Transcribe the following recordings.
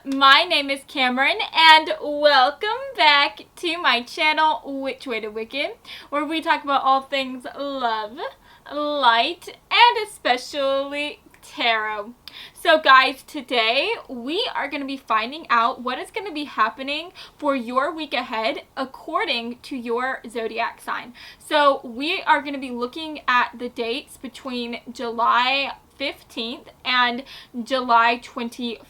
my name is Cameron and welcome back to my channel, Which Way to Wicked, where we talk about all things love, light, and especially tarot. So guys, today we are going to be finding out what is going to be happening for your week ahead according to your zodiac sign. So we are going to be looking at the dates between July 15th and July 21st.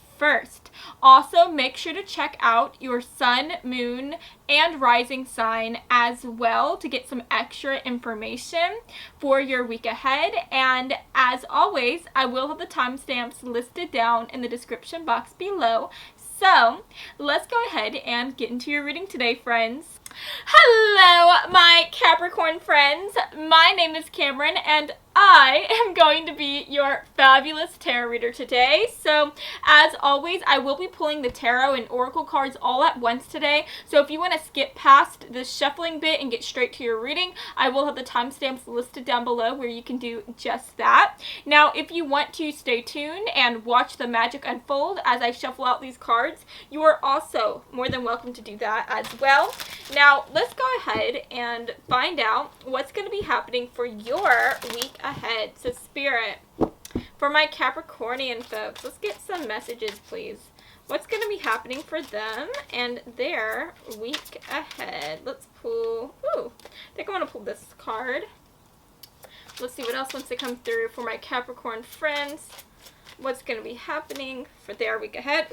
Also, make sure to check out your sun, moon, and rising sign as well to get some extra information for your week ahead. And as always, I will have the timestamps listed down in the description box below. So let's go ahead and get into your reading today, friends. Hello, my Capricorn friends. My name is Cameron and I am going to be your fabulous tarot reader today. So, as always, I will be pulling the tarot and oracle cards all at once today. So, if you want to skip past the shuffling bit and get straight to your reading, I will have the timestamps listed down below where you can do just that. Now, if you want to stay tuned and watch the magic unfold as I shuffle out these cards, you are also more than welcome to do that as well. Now, let's go ahead and find out what's going to be happening for your week ahead. So Spirit, for my Capricornian folks, let's get some messages, please. What's going to be happening for them and their week ahead? Let's pull, I think I want to pull this card. Let's see what else wants to come through for my Capricorn friends. What's going to be happening for their week ahead?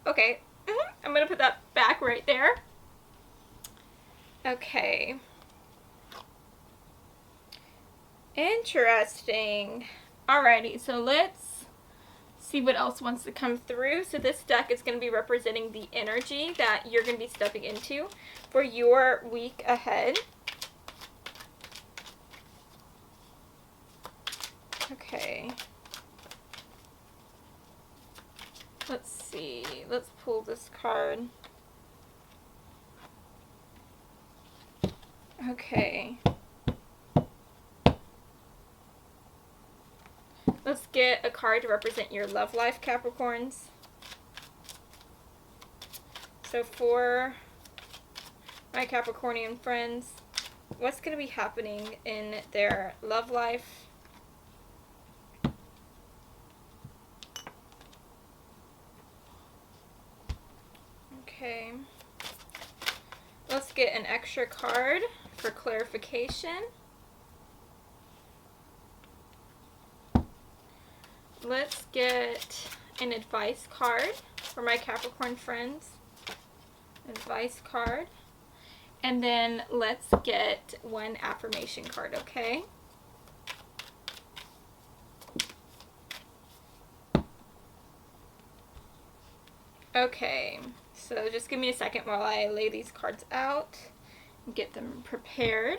Okay. I'm going to put that back right there. Okay. Interesting. Alrighty, so let's see what else wants to come through. So this deck is going to be representing the energy that you're going to be stepping into for your week ahead. Okay. Let's see. Let's pull this card. Okay. Let's get a card to represent your love life, Capricorns. So for my Capricornian friends, what's going to be happening in their love life? Okay. Let's get an extra card for clarification. Let's get an advice card for my Capricorn friends. Advice card. And then let's get one affirmation card, okay? Okay, so just give me a second while I lay these cards out and get them prepared.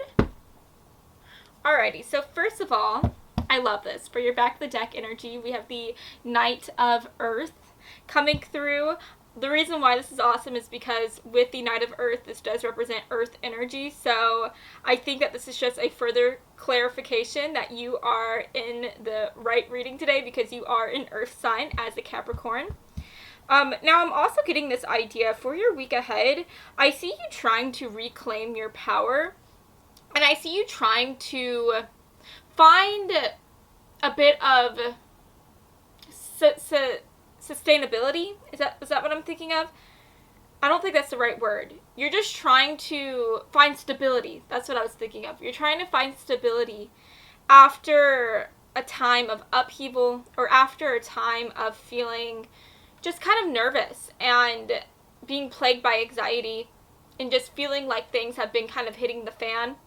Alrighty, so first of all, I love this. For your back of the deck energy, we have the Knight of Earth coming through. The reason why this is awesome is because with the Knight of Earth, this does represent Earth energy. So I think that this is just a further clarification that you are in the right reading today because you are an Earth sign as a Capricorn. Now I'm also getting this idea for your week ahead. I see you trying to reclaim your power, and I see you trying to find a bit of sustainability. Is that what I'm thinking of? I don't think that's the right word. You're just trying to find stability. That's what I was thinking of. You're trying to find stability after a time of upheaval or after a time of feeling just kind of nervous and being plagued by anxiety and just feeling like things have been kind of hitting the fan.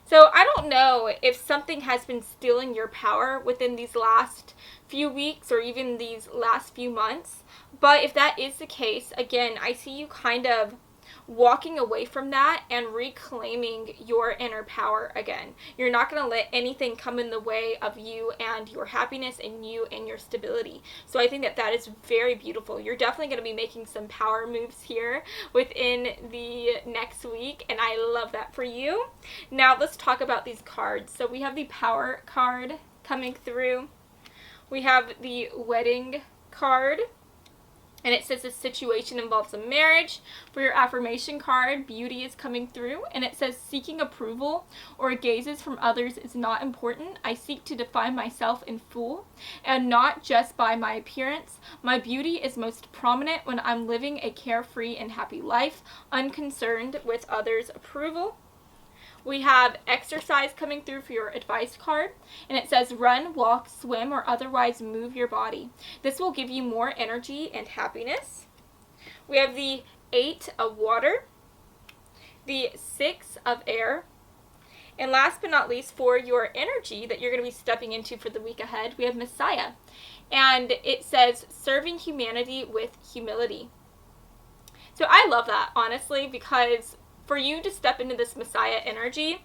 So I don't know if something has been stealing your power within these last few weeks or even these last few months. But if that is the case, again, I see you kind of walking away from that and reclaiming your inner power again. You're not going to let anything come in the way of you and your happiness and you and your stability. So I think that that is very beautiful. You're definitely going to be making some power moves here within the next week, and I love that for you. Now let's talk about these cards. So we have the Power card coming through. We have the Wedding card. And it says this situation involves a marriage. For your affirmation card, beauty is coming through. And it says seeking approval or gazes from others is not important. I seek to define myself in full and not just by my appearance. My beauty is most prominent when I'm living a carefree and happy life, unconcerned with others' approval. We have exercise coming through for your advice card, and it says run, walk, swim, or otherwise move your body. This will give you more energy and happiness. We have the 8 of water, the 6 of air, and last but not least, for your energy that you're going to be stepping into for the week ahead, we have Messiah. And it says serving humanity with humility. So I love that, honestly, because for you to step into this Messiah energy,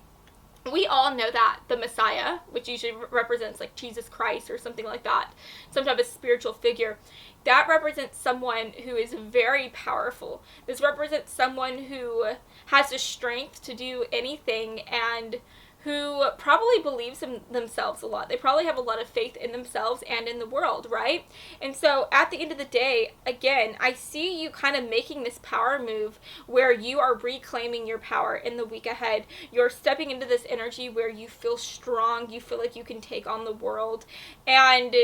we all know that the Messiah, which usually represents like Jesus Christ or something like that, some type of spiritual figure, that represents someone who is very powerful. This represents someone who has the strength to do anything and who probably believes in themselves a lot. They probably have a lot of faith in themselves and in the world, right? And so at the end of the day, again, I see you kind of making this power move where you are reclaiming your power in the week ahead. You're stepping into this energy where you feel strong, you feel like you can take on the world, and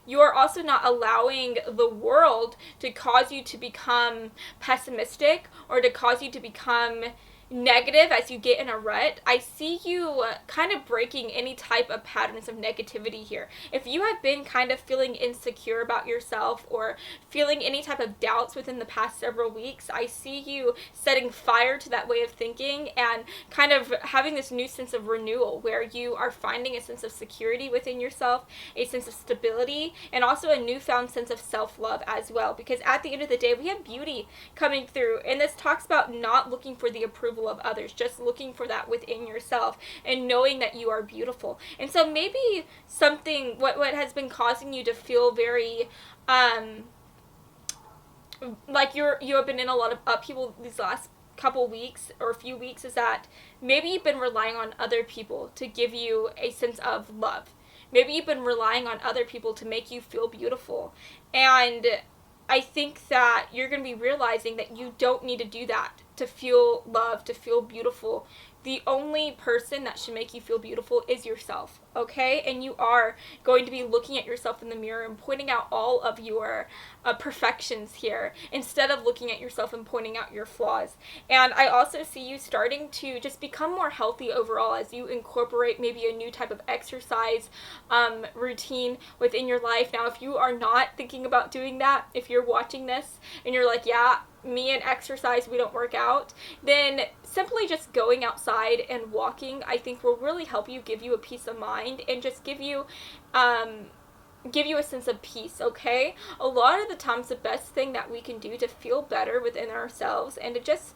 you are also not allowing the world to cause you to become pessimistic or to cause you to become negative as you get in a rut. I see you kind of breaking any type of patterns of negativity here. If you have been kind of feeling insecure about yourself or feeling any type of doubts within the past several weeks, I see you setting fire to that way of thinking and kind of having this new sense of renewal where you are finding a sense of security within yourself, a sense of stability, and also a newfound sense of self-love as well. Because at the end of the day, we have beauty coming through, and this talks about not looking for the approval of others, just looking for that within yourself and knowing that you are beautiful. And so maybe something what has been causing you to feel very like you have been in a lot of upheaval these last couple weeks or a few weeks is that maybe you've been relying on other people to give you a sense of love. Maybe you've been relying on other people to make you feel beautiful. And I think that you're going to be realizing that you don't need to do that to feel loved, to feel beautiful. The only person that should make you feel beautiful is yourself, okay? And you are going to be looking at yourself in the mirror and pointing out all of your perfections here instead of looking at yourself and pointing out your flaws. And I also see you starting to just become more healthy overall as you incorporate maybe a new type of exercise routine within your life. Now, if you are not thinking about doing that, if you're watching this and you're like, yeah, me and exercise, we don't work out, then simply just going outside and walking, I think will really help you, give you a peace of mind, and just give you a sense of peace, okay? A lot of the times, the best thing that we can do to feel better within ourselves and to just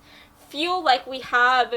feel like we have,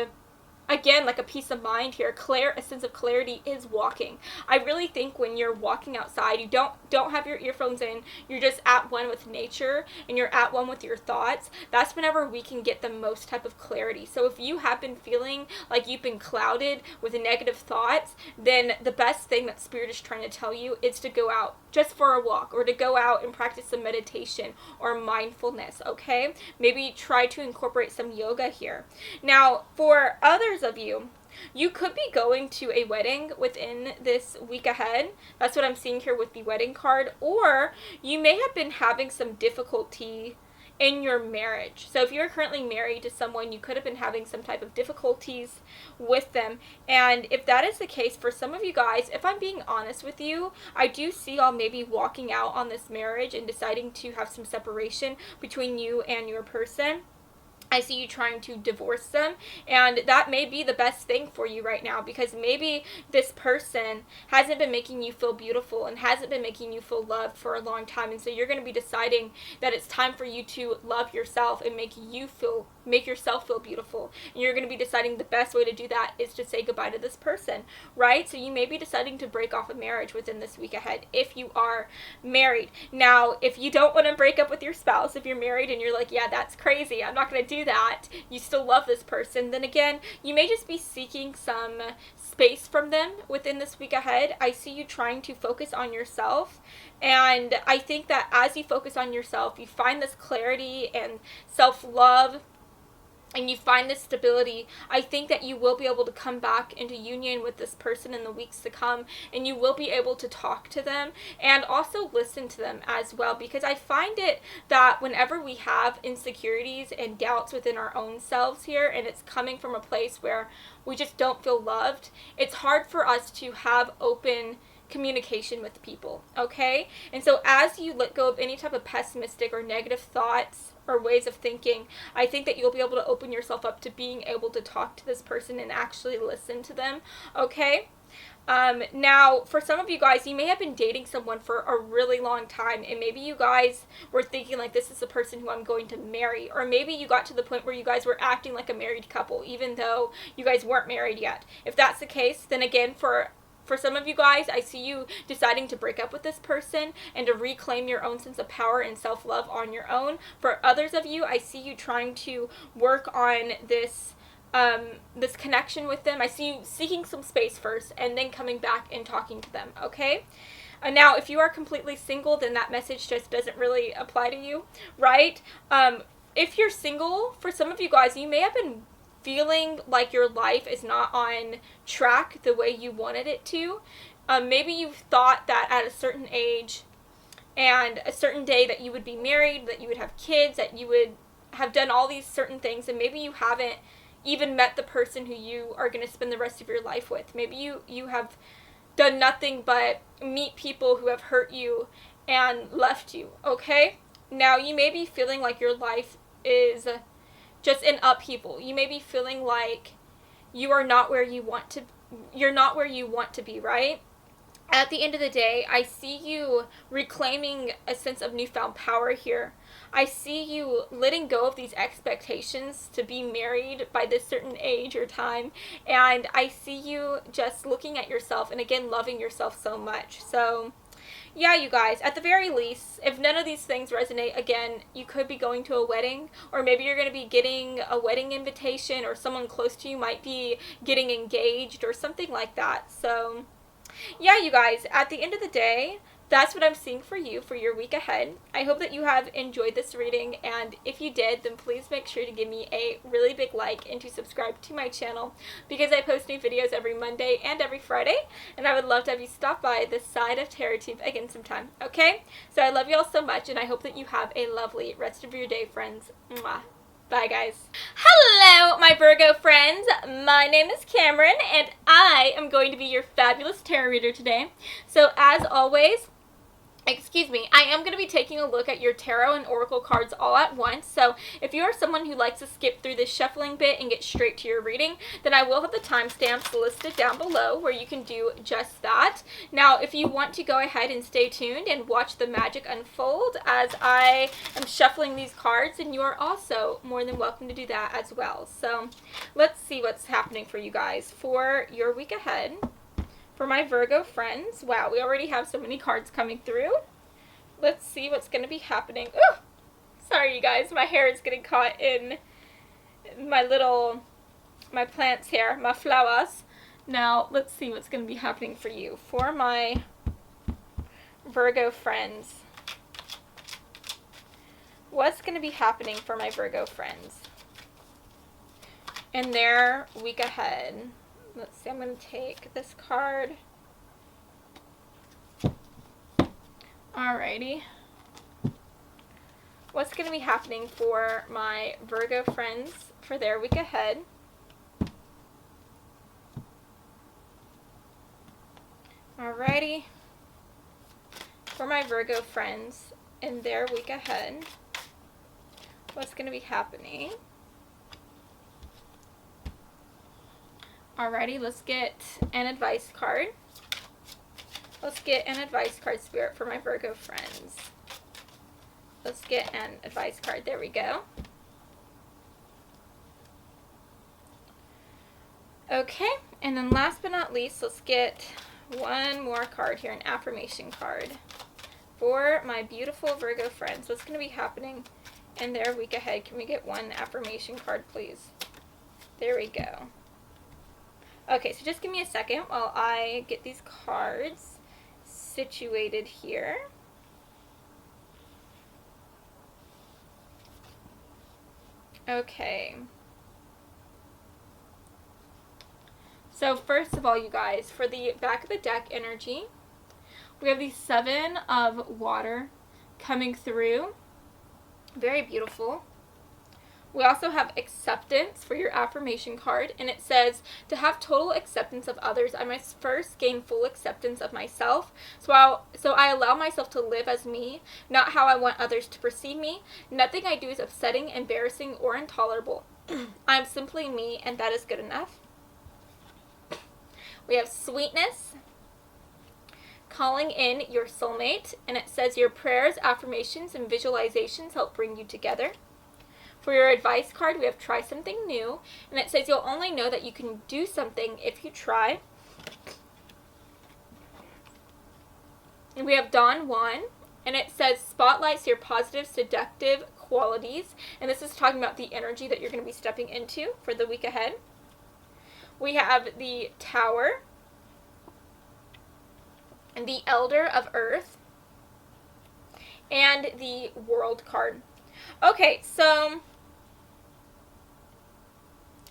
again, like a peace of mind here, a sense of clarity, is walking. I really think when you're walking outside, you don't have your earphones in, you're just at one with nature and you're at one with your thoughts. That's whenever we can get the most type of clarity. So if you have been feeling like you've been clouded with negative thoughts, then the best thing that Spirit is trying to tell you is to go out just for a walk, or to go out and practice some meditation or mindfulness, okay? Maybe try to incorporate some yoga here. Now, for others of you, you could be going to a wedding within this week ahead. That's what I'm seeing here with the wedding card. Or you may have been having some difficulty in your marriage. So if you're currently married to someone, you could have been having some type of difficulties with them. And if that is the case for some of you guys, if I'm being honest with you, I do see y'all maybe walking out on this marriage and deciding to have some separation between you and your person. I see you trying to divorce them, and that may be the best thing for you right now, because maybe this person hasn't been making you feel beautiful and hasn't been making you feel loved for a long time, and so you're going to be deciding that it's time for you to love yourself and make you feel make yourself feel beautiful. And you're going to be deciding the best way to do that is to say goodbye to this person, right? So you may be deciding to break off a marriage within this week ahead if you are married. Now, if you don't want to break up with your spouse, if you're married and you're like, yeah, that's crazy, I'm not going to do that, you still love this person, then again, you may just be seeking some space from them within this week ahead. I see you trying to focus on yourself, and I think that as you focus on yourself, you find this clarity and self-love, and you find this stability. I think that you will be able to come back into union with this person in the weeks to come, and you will be able to talk to them and also listen to them as well, because I find it that whenever we have insecurities and doubts within our own selves here, and it's coming from a place where we just don't feel loved, it's hard for us to have open communication with people, okay? And so as you let go of any type of pessimistic or negative thoughts or ways of thinking, I think that you'll be able to open yourself up to being able to talk to this person and actually listen to them, okay? Now, for some of you guys, you may have been dating someone for a really long time, and maybe you guys were thinking like, this is the person who I'm going to marry, or maybe you got to the point where you guys were acting like a married couple, even though you guys weren't married yet. If that's the case, then again, for some of you guys, I see you deciding to break up with this person and to reclaim your own sense of power and self-love on your own. For others of you, I see you trying to work on this this connection with them. I see you seeking some space first and then coming back and talking to them, okay? Now, if you are completely single, then that message just doesn't really apply to you, right? If you're single, for some of you guys, you may have been feeling like your life is not on track the way you wanted it to. Maybe you thought that at a certain age and a certain day that you would be married, that you would have kids, that you would have done all these certain things, and maybe you haven't even met the person who you are going to spend the rest of your life with. Maybe you have done nothing but meet people who have hurt you and left you, okay? Now, you may be feeling like your life is just in upheaval. You may be feeling like you are not where you want to, you're not where you want to be, right? At the end of the day, I see you reclaiming a sense of newfound power here. I see you letting go of these expectations to be married by this certain age or time, and I see you just looking at yourself and again loving yourself so much. So yeah, you guys, at the very least, if none of these things resonate, again, you could be going to a wedding, or maybe you're going to be getting a wedding invitation, or someone close to you might be getting engaged or something like that. So yeah, you guys, at the end of the day, that's what I'm seeing for you for your week ahead. I hope that you have enjoyed this reading, and if you did, then please make sure to give me a really big like and to subscribe to my channel, because I post new videos every Monday and every Friday, and I would love to have you stop by this side of TerraTube again sometime, okay? So I love you all so much, and I hope that you have a lovely rest of your day, friends. Mwah. Bye, guys. Hello, my Virgo friends. My name is Cameron, and I am going to be your fabulous tarot reader today. So as always, I am going to be taking a look at your tarot and oracle cards all at once. So if you are someone who likes to skip through this shuffling bit and get straight to your reading, then I will have the timestamps listed down below where you can do just that. Now, if you want to go ahead and stay tuned and watch the magic unfold as I am shuffling these cards, then you are also more than welcome to do that as well. So let's see what's happening for you guys for your week ahead. For my Virgo friends, wow, we already have so many cards coming through. Let's see what's going to be happening. Oh, sorry you guys, my hair is getting caught in my plants here, my flowers. Now, let's see what's going to be happening for you. For my Virgo friends, what's going to be happening for my Virgo friends in their week ahead? Let's see, I'm going to take this card. Alrighty. What's going to be happening for my Virgo friends for their week ahead? Alrighty. For my Virgo friends in their week ahead, what's going to be happening? Alrighty, let's get an advice card. Let's get an advice card, Spirit, for my Virgo friends. Let's get an advice card. There we go. Okay, and then last but not least, let's get one more card here, an affirmation card for my beautiful Virgo friends. What's going to be happening in their week ahead? Can we get one affirmation card, please? There we go. Okay, so just give me a second while I get these cards situated here. Okay. So first of all, you guys, for the back of the deck energy, we have the 7 of water coming through. Very beautiful. We also have acceptance for your affirmation card, and it says, to have total acceptance of others, I must first gain full acceptance of myself. So I allow myself to live as me, not how I want others to perceive me. Nothing I do is upsetting, embarrassing, or intolerable. I am simply me, and that is good enough. We have sweetness, calling in your soulmate, and it says your prayers, affirmations, and visualizations help bring you together. For your advice card, we have try something new, and it says you'll only know that you can do something if you try. And we have Dawn 1, and it says spotlights your positive, seductive qualities, and this is talking about the energy that you're going to be stepping into for the week ahead. We have the Tower, and the Elder of Earth, and the World card. Okay, so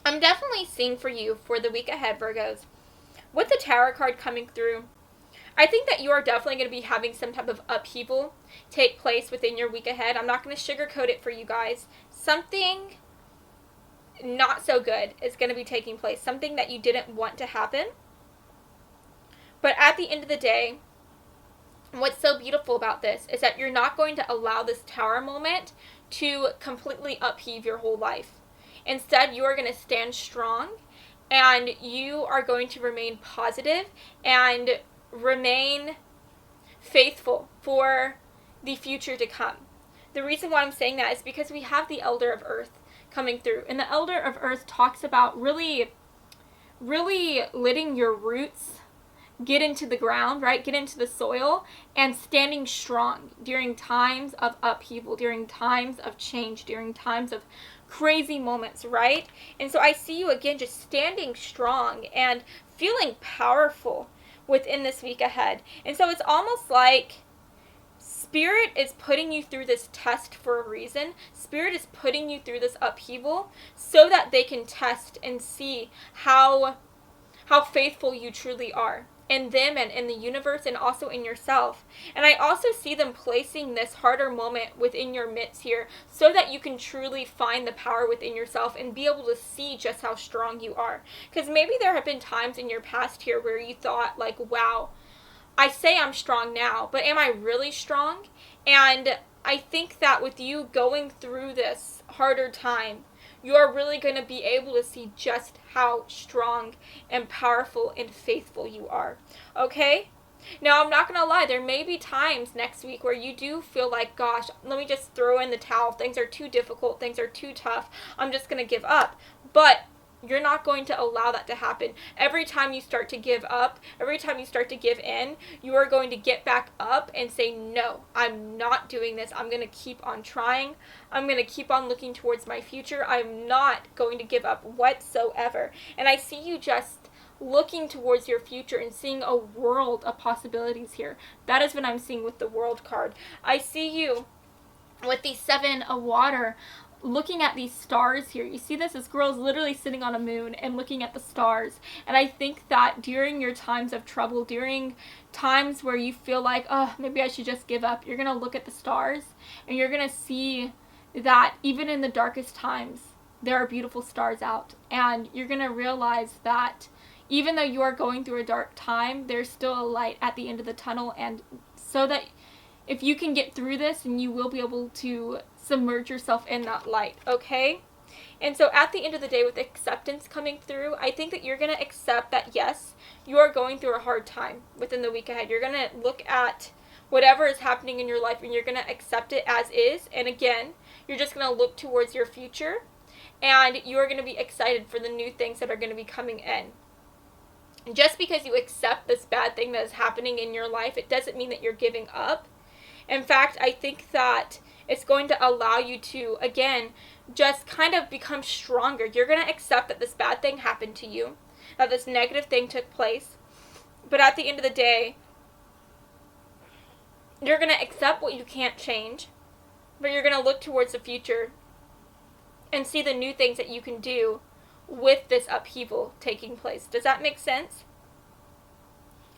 I'm definitely seeing for you for the week ahead, Virgos, with the Tower card coming through, I think that you are definitely going to be having some type of upheaval take place within your week ahead. I'm not going to sugarcoat it for you guys. Something not so good is going to be taking place. Something that you didn't want to happen. But at the end of the day, what's so beautiful about this is that you're not going to allow this Tower moment to completely upheave your whole life. Instead, you are going to stand strong, and you are going to remain positive and remain faithful for the future to come. The reason why I'm saying that is because we have the Elder of Earth coming through, and the Elder of Earth talks about really letting your roots get into the ground, right? Get into the soil and standing strong during times of upheaval, during times of change, during times of crazy moments, right? And so I see you again just standing strong and feeling powerful within this week ahead. And so it's almost like Spirit is putting you through this test for a reason. Spirit is putting you through this upheaval so that they can test and see how faithful you truly are in them and in the universe and also in yourself. And I also see them placing this harder moment within your midst here so that you can truly find the power within yourself and be able to see just how strong you are. Because maybe there have been times in your past here where you thought like, wow, I say I'm strong now, but am I really strong? And I think that with you going through this harder time, you are really going to be able to see just how strong and powerful and faithful you are. Okay? Now, I'm not going to lie. There may be times next week where you do feel like, gosh, let me just throw in the towel. Things are too difficult. Things are too tough. I'm just going to give up. But you're not going to allow that to happen. Every time you start to give up, every time you start to give in, you are going to get back up and say, no, I'm not doing this. I'm going to keep on trying. I'm going to keep on looking towards my future. I'm not going to give up whatsoever. And I see you just looking towards your future and seeing a world of possibilities here. That is what I'm seeing with the World card. I see you with the 7 of water looking at these stars here. You see this girl is literally sitting on a moon and looking at the stars. And I think that during your times of trouble, during times where you feel like, oh, maybe I should just give up, you're going to look at the stars and you're going to see that even in the darkest times, there are beautiful stars out. And you're going to realize that even though you are going through a dark time, there's still a light at the end of the tunnel. And so that if you can get through this, and you will be able to submerge yourself in that light, okay? And so at the end of the day, with acceptance coming through, I think that you're going to accept that, yes, you are going through a hard time within the week ahead. You're going to look at whatever is happening in your life, and you're going to accept it as is. And again, you're just going to look towards your future and you're going to be excited for the new things that are going to be coming in. Just because you accept this bad thing that is happening in your life, it doesn't mean that you're giving up. In fact, I think that it's going to allow you to, again, just kind of become stronger. You're going to accept that this bad thing happened to you, that this negative thing took place. But at the end of the day, you're going to accept what you can't change, but you're going to look towards the future and see the new things that you can do with this upheaval taking place. Does that make sense?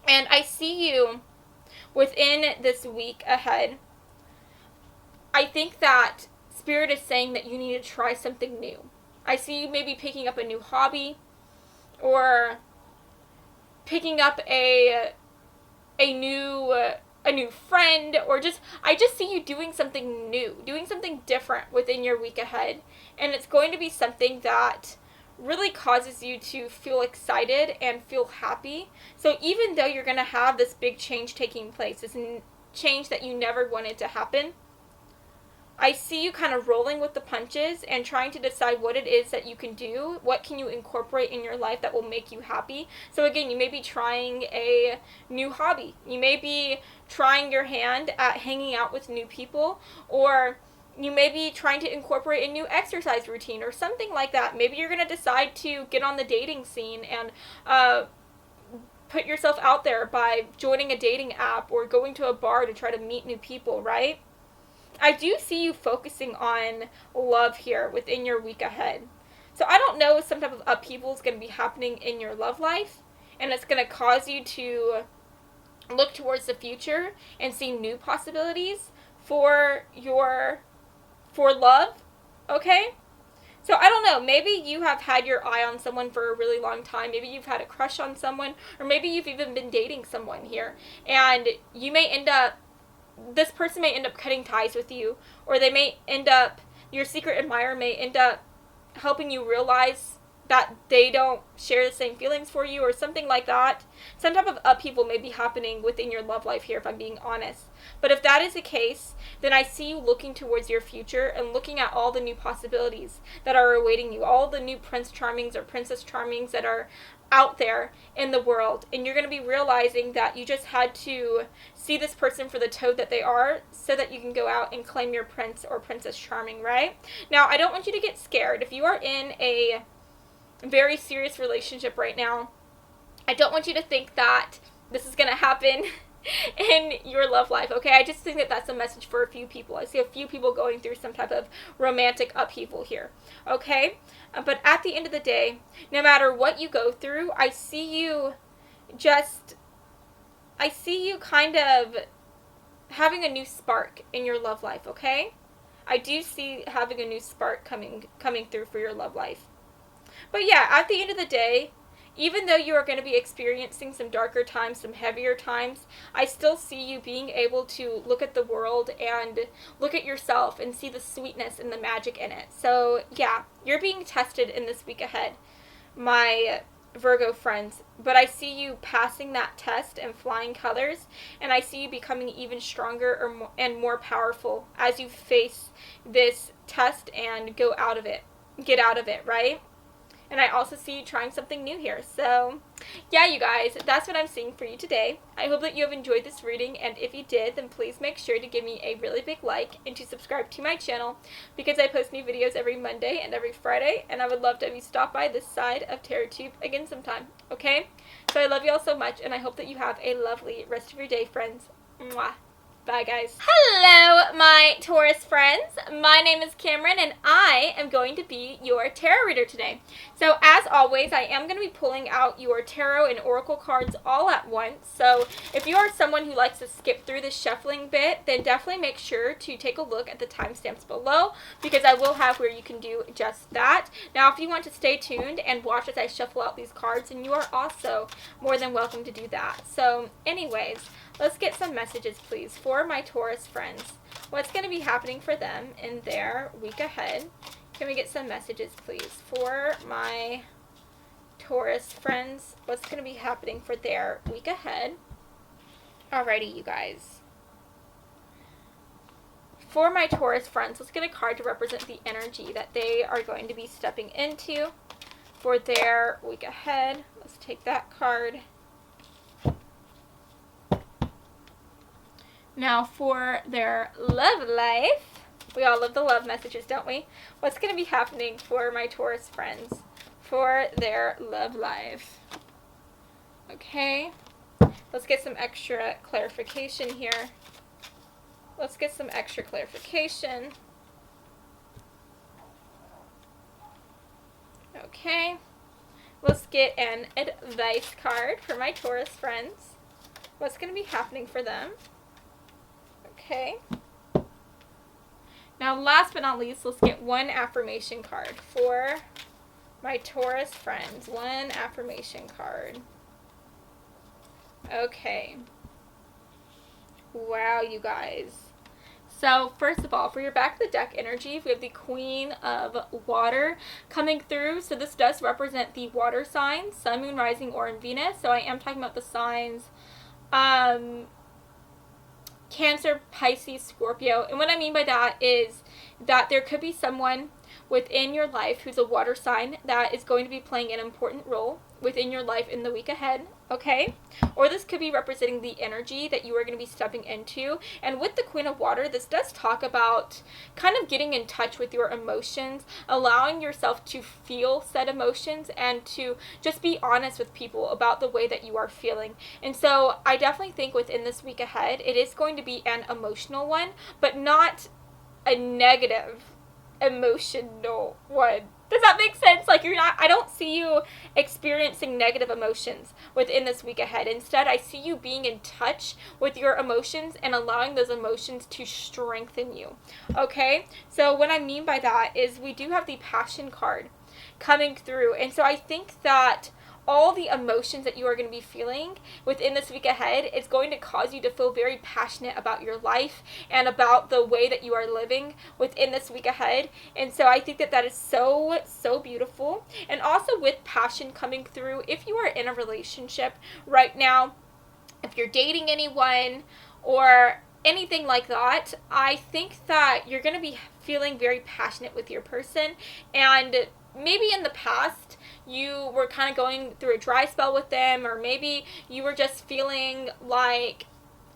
And I see you within this week ahead. I think that Spirit is saying that you need to try something new. I see you maybe picking up a new hobby, or picking up a new friend, or I just see you doing something new, doing something different within your week ahead. And it's going to be something that really causes you to feel excited and feel happy. So even though you're going to have this big change taking place, this change that you never wanted to happen, I see you kind of rolling with the punches and trying to decide what it is that you can do. What can you incorporate in your life that will make you happy? So again, you may be trying a new hobby. You may be trying your hand at hanging out with new people, or you may be trying to incorporate a new exercise routine or something like that. Maybe you're going to decide to get on the dating scene and put yourself out there by joining a dating app or going to a bar to try to meet new people, right? I do see you focusing on love here within your week ahead. So I don't know if some type of upheaval is going to be happening in your love life, and it's going to cause you to look towards the future and see new possibilities for love, okay? So I don't know, maybe you have had your eye on someone for a really long time. Maybe you've had a crush on someone, or maybe you've even been dating someone here, and you may end up, this person may end up cutting ties with you, or they may end up, your secret admirer may end up helping you realize that they don't share the same feelings for you, or something like that. Some type of upheaval may be happening within your love life here, if I'm being honest. But if that is the case, then I see you looking towards your future and looking at all the new possibilities that are awaiting you, all the new Prince Charmings or Princess Charmings that are out there in the world. And you're going to be realizing that you just had to see this person for the toad that they are, so that you can go out and claim your Prince or Princess Charming, right? Now, I don't want you to get scared. If you are in a very serious relationship right now, I don't want you to think that this is going to happen in your love life, okay? I just think that that's a message for a few people. I see a few people going through some type of romantic upheaval here, okay? But at the end of the day, no matter what you go through, I see you kind of having a new spark in your love life, okay? I do see having a new spark coming through for your love life. But yeah, at the end of the day, even though you are going to be experiencing some darker times, some heavier times, I still see you being able to look at the world and look at yourself and see the sweetness and the magic in it. So yeah, you're being tested in this week ahead, my Virgo friends. But I see you passing that test and flying colors, and I see you becoming even stronger and more powerful as you face this test and get out of it, right? And I also see you trying something new here. So, yeah, you guys, that's what I'm seeing for you today. I hope that you have enjoyed this reading, and if you did, then please make sure to give me a really big like and to subscribe to my channel, because I post new videos every Monday and every Friday, and I would love to have you stop by this side of TarotTube again sometime, okay? So I love you all so much, and I hope that you have a lovely rest of your day, friends. Mwah. Bye, guys. Hello, my Taurus friends. My name is Cameron, and I am going to be your tarot reader today. So, as always, I am going to be pulling out your tarot and oracle cards all at once. So, if you are someone who likes to skip through the shuffling bit, then definitely make sure to take a look at the timestamps below, because I will have where you can do just that. Now, if you want to stay tuned and watch as I shuffle out these cards, then you are also more than welcome to do that. So, anyways, let's get some messages, please, for my Taurus friends. What's going to be happening for them in their week ahead? Can we get some messages, please, for my Taurus friends? What's going to be happening for their week ahead? Alrighty, you guys. for my Taurus friends, let's get a card to represent the energy that they are going to be stepping into for their week ahead. Let's take that card. Now for their love life, we all love the love messages, don't we? What's going to be happening for my Taurus friends for their love life? Okay, let's get some extra clarification here. Let's get some extra clarification. Okay, let's get an advice card for my Taurus friends. What's going to be happening for them? Okay. Now, last but not least, let's get one affirmation card for my Taurus friends. One affirmation card. Okay. Wow, you guys. So, first of all, for your back of the deck energy, we have the Queen of Water coming through. So, this does represent the water signs, Sun, Moon, Rising, or in Venus. So, I am talking about the signs Cancer, Pisces, Scorpio. And what I mean by that is that there could be someone within your life who's a water sign that is going to be playing an important role within your life in the week ahead, okay? Or this could be representing the energy that you are going to be stepping into. And with the Queen of Water, this does talk about kind of getting in touch with your emotions, allowing yourself to feel said emotions, and to just be honest with people about the way that you are feeling. And so I definitely think within this week ahead, it is going to be an emotional one, but not a negative emotional one. Does that make sense? Like, I don't see you experiencing negative emotions within this week ahead. Instead, I see you being in touch with your emotions and allowing those emotions to strengthen you. Okay? So what I mean by that is we do have the Passion card coming through. And so I think that all the emotions that you are going to be feeling within this week ahead is going to cause you to feel very passionate about your life and about the way that you are living within this week ahead. And so I think that that is so, so beautiful. And also with passion coming through, if you are in a relationship right now, if you're dating anyone or anything like that, I think that you're going to be feeling very passionate with your person. And maybe in the past, you were kind of going through a dry spell with them, or maybe you were just feeling like,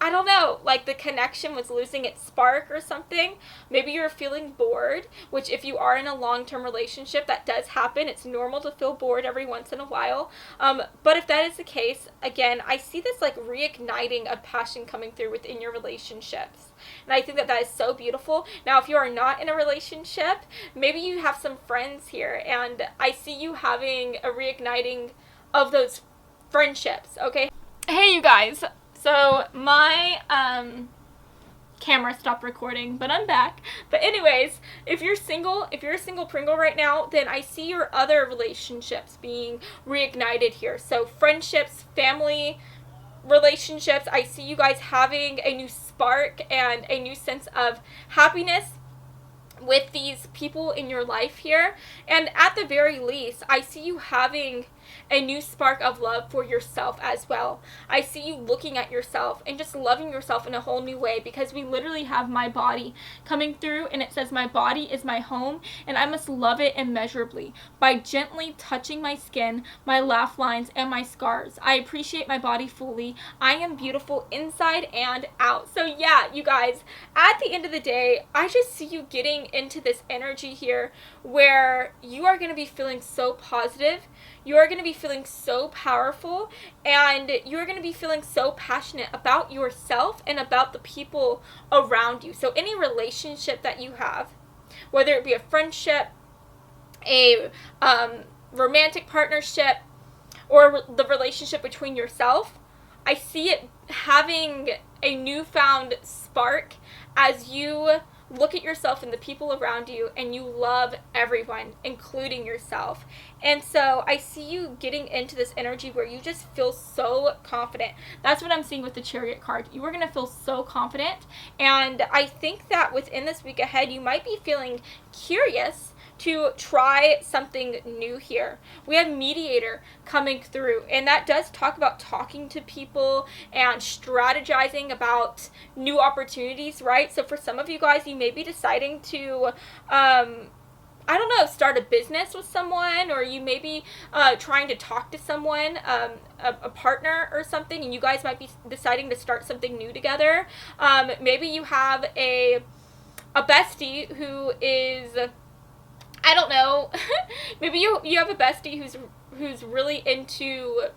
I don't know, like the connection was losing its spark or something. Maybe you're feeling bored, which if you are in a long-term relationship, that does happen. It's normal to feel bored every once in a while. But if that is the case, again, I see this like reigniting of passion coming through within your relationships. And I think that that is so beautiful. Now, if you are not in a relationship, maybe you have some friends here, and I see you having a reigniting of those friendships, okay? Hey, you guys. So my camera stopped recording, but I'm back. But anyways, if you're a single Pringle right now, then I see your other relationships being reignited here. So friendships, family relationships, I see you guys having a new spark and a new sense of happiness with these people in your life here. And at the very least, I see you having a new spark of love for yourself as well. I see you looking at yourself and just loving yourself in a whole new way, because we literally have my body coming through, and it says my body is my home and I must love it immeasurably by gently touching my skin, my laugh lines, and my scars. I appreciate my body fully. I am beautiful inside and out. So yeah, you guys, at the end of the day, I just see you getting into this energy here where you are going to be feeling so positive. You are going to be feeling so powerful, and you're going to be feeling so passionate about yourself and about the people around you. So any relationship that you have, whether it be a friendship, a romantic partnership, or the relationship between yourself, I see it having a newfound spark as you look at yourself and the people around you, and you love everyone, including yourself. And so I see you getting into this energy where you just feel so confident. That's what I'm seeing with the Chariot card. You are going to feel so confident. And I think that within this week ahead, you might be feeling curious to try something new here. We have mediator coming through, and that does talk about talking to people and strategizing about new opportunities, right? So for some of you guys, you may be deciding to I don't know, start a business with someone, or you may be trying to talk to someone, a partner or something, and you guys might be deciding to start something new together. Maybe you have a bestie who is, I don't know, maybe you have a bestie who's really into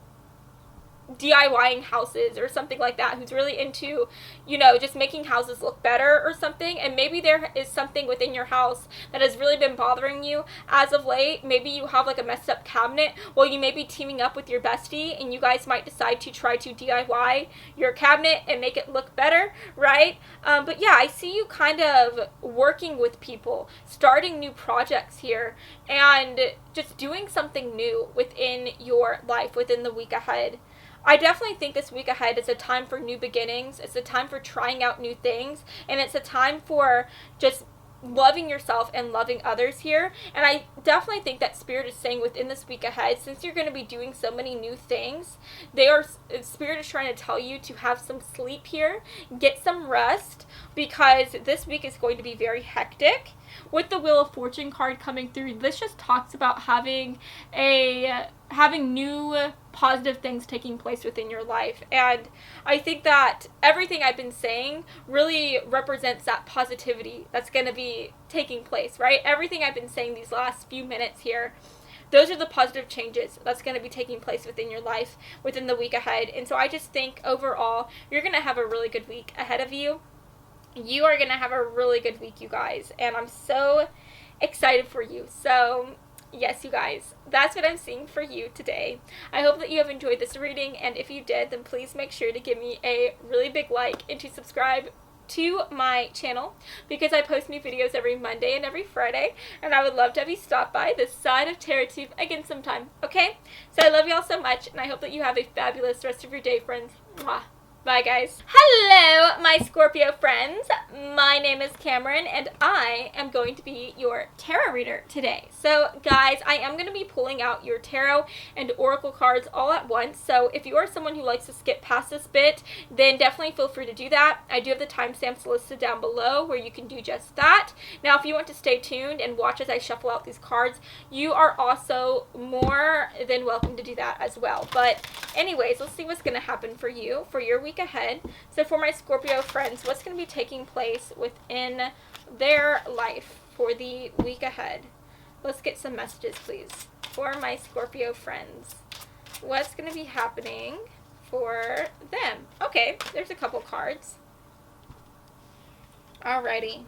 DIYing houses or something like that, who's really into, you know, just making houses look better or something. And maybe there is something within your house that has really been bothering you as of late. Maybe you have like a messed up cabinet. Well, you may be teaming up with your bestie, and you guys might decide to try to DIY your cabinet and make it look better, right? But yeah, I see you kind of working with people, starting new projects here, and just doing something new within your life within the week ahead. I definitely think this week ahead is a time for new beginnings. It's a time for trying out new things. And it's a time for just loving yourself and loving others here. And I definitely think that Spirit is saying within this week ahead, since you're going to be doing so many new things, Spirit is trying to tell you to have some sleep here, get some rest, because this week is going to be very hectic. With the Wheel of Fortune card coming through, this just talks about having new positive things taking place within your life. And I think that everything I've been saying really represents that positivity that's going to be taking place, right? Everything I've been saying these last few minutes here, those are the positive changes that's going to be taking place within your life within the week ahead. And so I just think overall, you're going to have a really good week ahead of you. You are going to have a really good week, you guys. And I'm so excited for you. So yes, you guys, that's what I'm seeing for you today. I hope that you have enjoyed this reading, and if you did, then please make sure to give me a really big like and to subscribe to my channel, because I post new videos every Monday and every Friday, and I would love to have you stop by this side of TerraTube again sometime, okay? So I love y'all so much, and I hope that you have a fabulous rest of your day, friends. Mwah. Bye, guys. Hello, my Scorpio friends. My name is Cameron, and I am going to be your tarot reader today. So, guys, I am going to be pulling out your tarot and oracle cards all at once. So, if you are someone who likes to skip past this bit, then definitely feel free to do that. I do have the timestamps listed down below where you can do just that. Now, if you want to stay tuned and watch as I shuffle out these cards, you are also more than welcome to do that as well. But anyways, let's see what's going to happen for you for your week ahead. So for my Scorpio friends, what's going to be taking place within their life for the week ahead? Let's get some messages, please, for my Scorpio friends. What's going to be happening for them? Okay, there's a couple cards. Alrighty.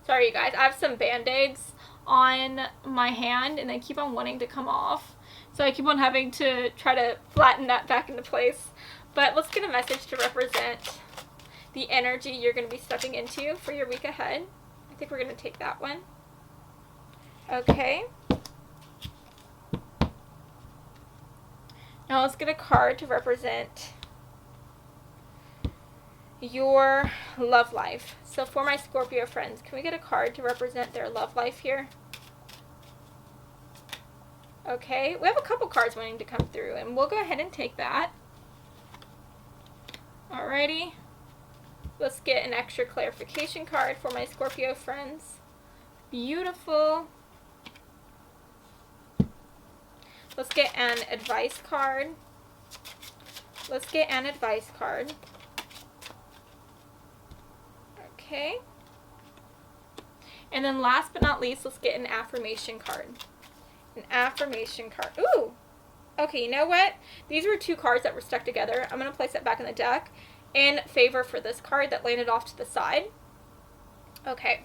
Sorry, you guys. I have some Band-Aids on my hand, and they keep on wanting to come off. So I keep on having to try to flatten that back into place. But let's get a message to represent the energy you're going to be stepping into for your week ahead. I think we're going to take that one. Okay. Now let's get a card to represent your love life. So for my Scorpio friends, can we get a card to represent their love life here? Okay, we have a couple cards wanting to come through, and we'll go ahead and take that. Alrighty. Let's get an extra clarification card for my Scorpio friends. Beautiful. Let's get an advice card. Let's get an advice card. Okay. And then last but not least, let's get an affirmation card. An affirmation card. Ooh! Okay, you know what? These were two cards that were stuck together. I'm going to place it back in the deck in favor for this card that landed off to the side. Okay.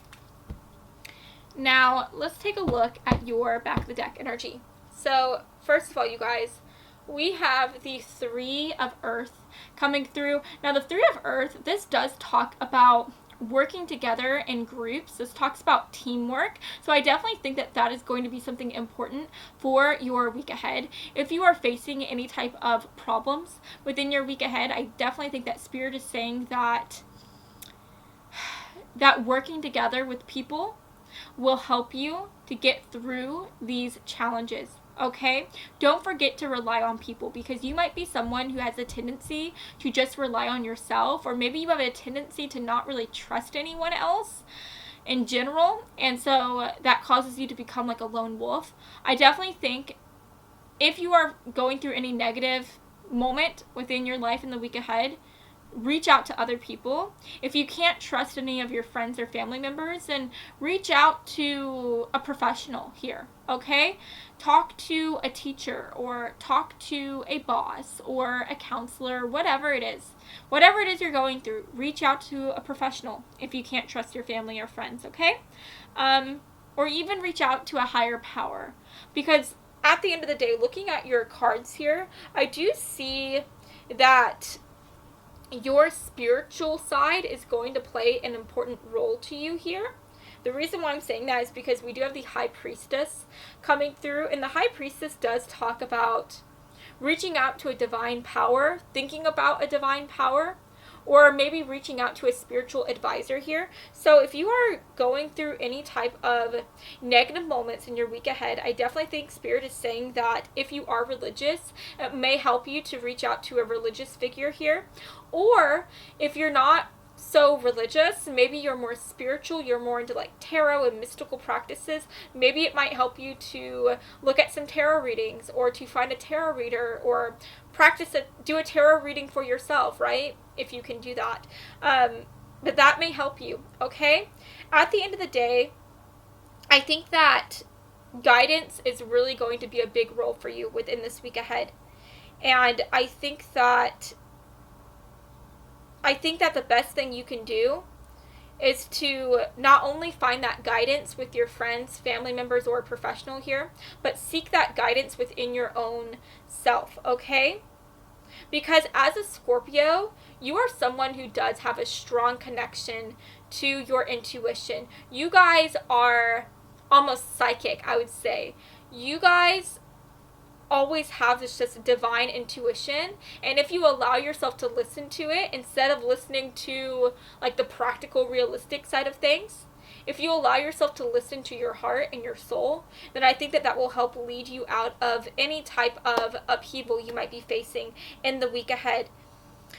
Now, let's take a look at your back of the deck energy. So, first of all, you guys, we have the Three of Earth coming through. Now, the Three of Earth, this does talk about working together in groups. This talks about teamwork. So I definitely think that that is going to be something important for your week ahead. If you are facing any type of problems within your week ahead, I definitely think that Spirit is saying that working together with people will help you to get through these challenges. Okay? Don't forget to rely on people, because you might be someone who has a tendency to just rely on yourself, or maybe you have a tendency to not really trust anyone else in general, and so that causes you to become like a lone wolf. I definitely think if you are going through any negative moment within your life in the week ahead, reach out to other people. If you can't trust any of your friends or family members, then reach out to a professional here, okay? Talk to a teacher, or talk to a boss or a counselor, whatever it is. Whatever it is you're going through, reach out to a professional if you can't trust your family or friends, okay? Or even reach out to a higher power, because at the end of the day, looking at your cards here, I do see that your spiritual side is going to play an important role to you here. The reason why I'm saying that is because we do have the High Priestess coming through, and the High Priestess does talk about reaching out to a divine power, thinking about a divine power, or maybe reaching out to a spiritual advisor here. So if you are going through any type of negative moments in your week ahead, I definitely think Spirit is saying that if you are religious, it may help you to reach out to a religious figure here. Or if you're not so religious, maybe you're more spiritual, you're more into like tarot and mystical practices, maybe it might help you to look at some tarot readings, or to find a tarot reader, or do a tarot reading for yourself, right? If you can do that. But that may help you, okay? At the end of the day, I think that guidance is really going to be a big role for you within this week ahead. And I think that the best thing you can do is to not only find that guidance with your friends, family members, or a professional here, but seek that guidance within your own self, okay? Because as a Scorpio, you are someone who does have a strong connection to your intuition. You guys are almost psychic, I would say. You guys always have this just divine intuition, and if you allow yourself to listen to it instead of listening to like the practical, realistic side of things, if you allow yourself to listen to your heart and your soul, then I think that will help lead you out of any type of upheaval you might be facing in the week ahead.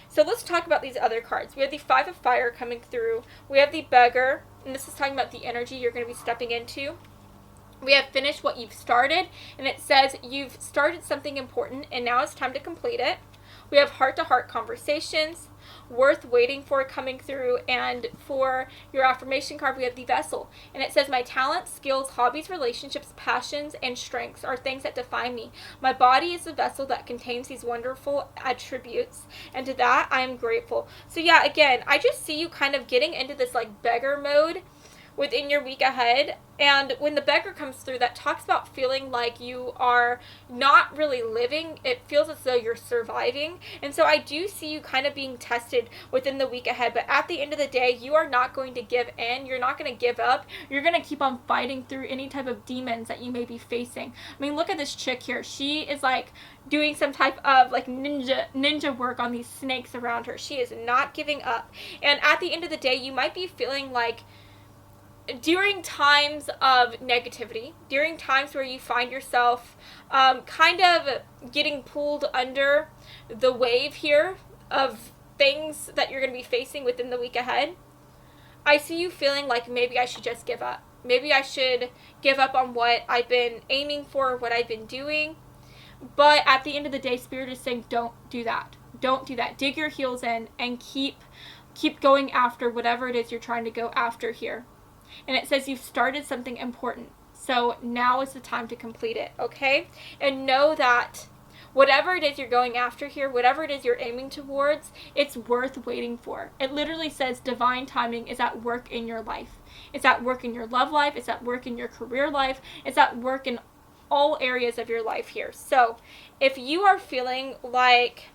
So let's talk about these other cards. We have the Five of Fire coming through. We have the Beggar, and this is talking about the energy you're going to be stepping into. We have finished what you've started, and it says you've started something important and now it's time to complete it. We have heart-to-heart conversations, worth waiting for coming through, and for your affirmation card we have the Vessel, and it says my talents, skills, hobbies, relationships, passions, and strengths are things that define me. My body is the vessel that contains these wonderful attributes, and to that I am grateful. So yeah, again, I just see you kind of getting into this like beggar mode within your week ahead. And when the Beggar comes through, that talks about feeling like you are not really living. It feels as though you're surviving. And so I do see you kind of being tested within the week ahead. But at the end of the day, you are not going to give in. You're not going to give up. You're going to keep on fighting through any type of demons that you may be facing. I mean, look at this chick here. She is like doing some type of like ninja work on these snakes around her. She is not giving up. And at the end of the day, you might be feeling like during times of negativity, during times where you find yourself kind of getting pulled under the wave here of things that you're going to be facing within the week ahead, I see you feeling like maybe I should just give up. Maybe I should give up on what I've been aiming for, what I've been doing. But at the end of the day, Spirit is saying, don't do that. Don't do that. Dig your heels in and keep going after whatever it is you're trying to go after here. And it says you've started something important. So now is the time to complete it, okay? And know that whatever it is you're going after here, whatever it is you're aiming towards, it's worth waiting for. It literally says divine timing is at work in your life. It's at work in your love life. It's at work in your career life. It's at work in all areas of your life here. So if you are feeling like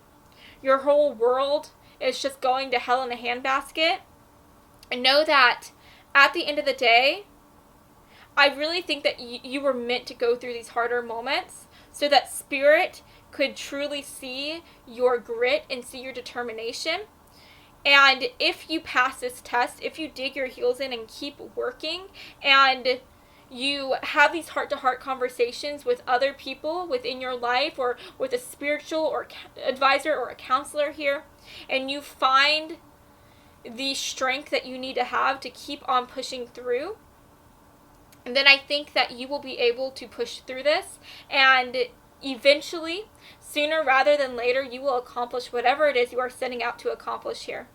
your whole world is just going to hell in a handbasket, know that at the end of the day, I really think that you were meant to go through these harder moments so that Spirit could truly see your grit and see your determination. And if you pass this test, if you dig your heels in and keep working, and you have these heart-to-heart conversations with other people within your life, or with a spiritual or advisor or a counselor here, and you find the strength that you need to have to keep on pushing through, and then I think that you will be able to push through this, and eventually, sooner rather than later, you will accomplish whatever it is you are setting out to accomplish here.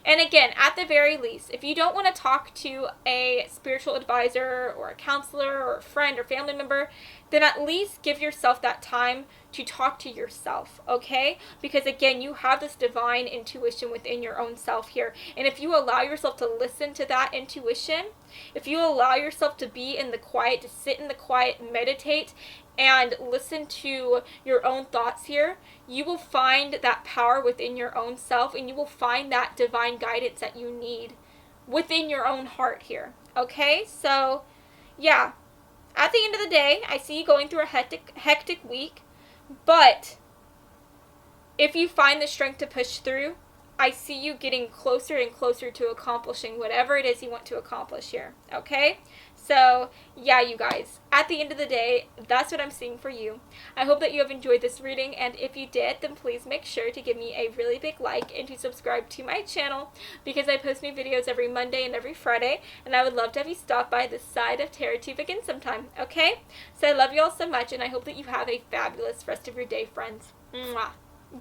And again, at the very least, if you don't want to talk to a spiritual advisor or a counselor or a friend or family member, then at least give yourself that time to talk to yourself, okay? Because again, you have this divine intuition within your own self here. And if you allow yourself to listen to that intuition, if you allow yourself to be in the quiet, to sit in the quiet, meditate, and listen to your own thoughts here, you will find that power within your own self, and you will find that divine guidance that you need within your own heart here, okay? So, yeah, at the end of the day, I see you going through a hectic week, but if you find the strength to push through, I see you getting closer and closer to accomplishing whatever it is you want to accomplish here, okay? So, yeah, you guys, at the end of the day, that's what I'm seeing for you. I hope that you have enjoyed this reading, and if you did, then please make sure to give me a really big like and to subscribe to my channel, because I post new videos every Monday and every Friday, and I would love to have you stop by this side of Tarot Tube again sometime, okay? So I love you all so much, and I hope that you have a fabulous rest of your day, friends. Mwah.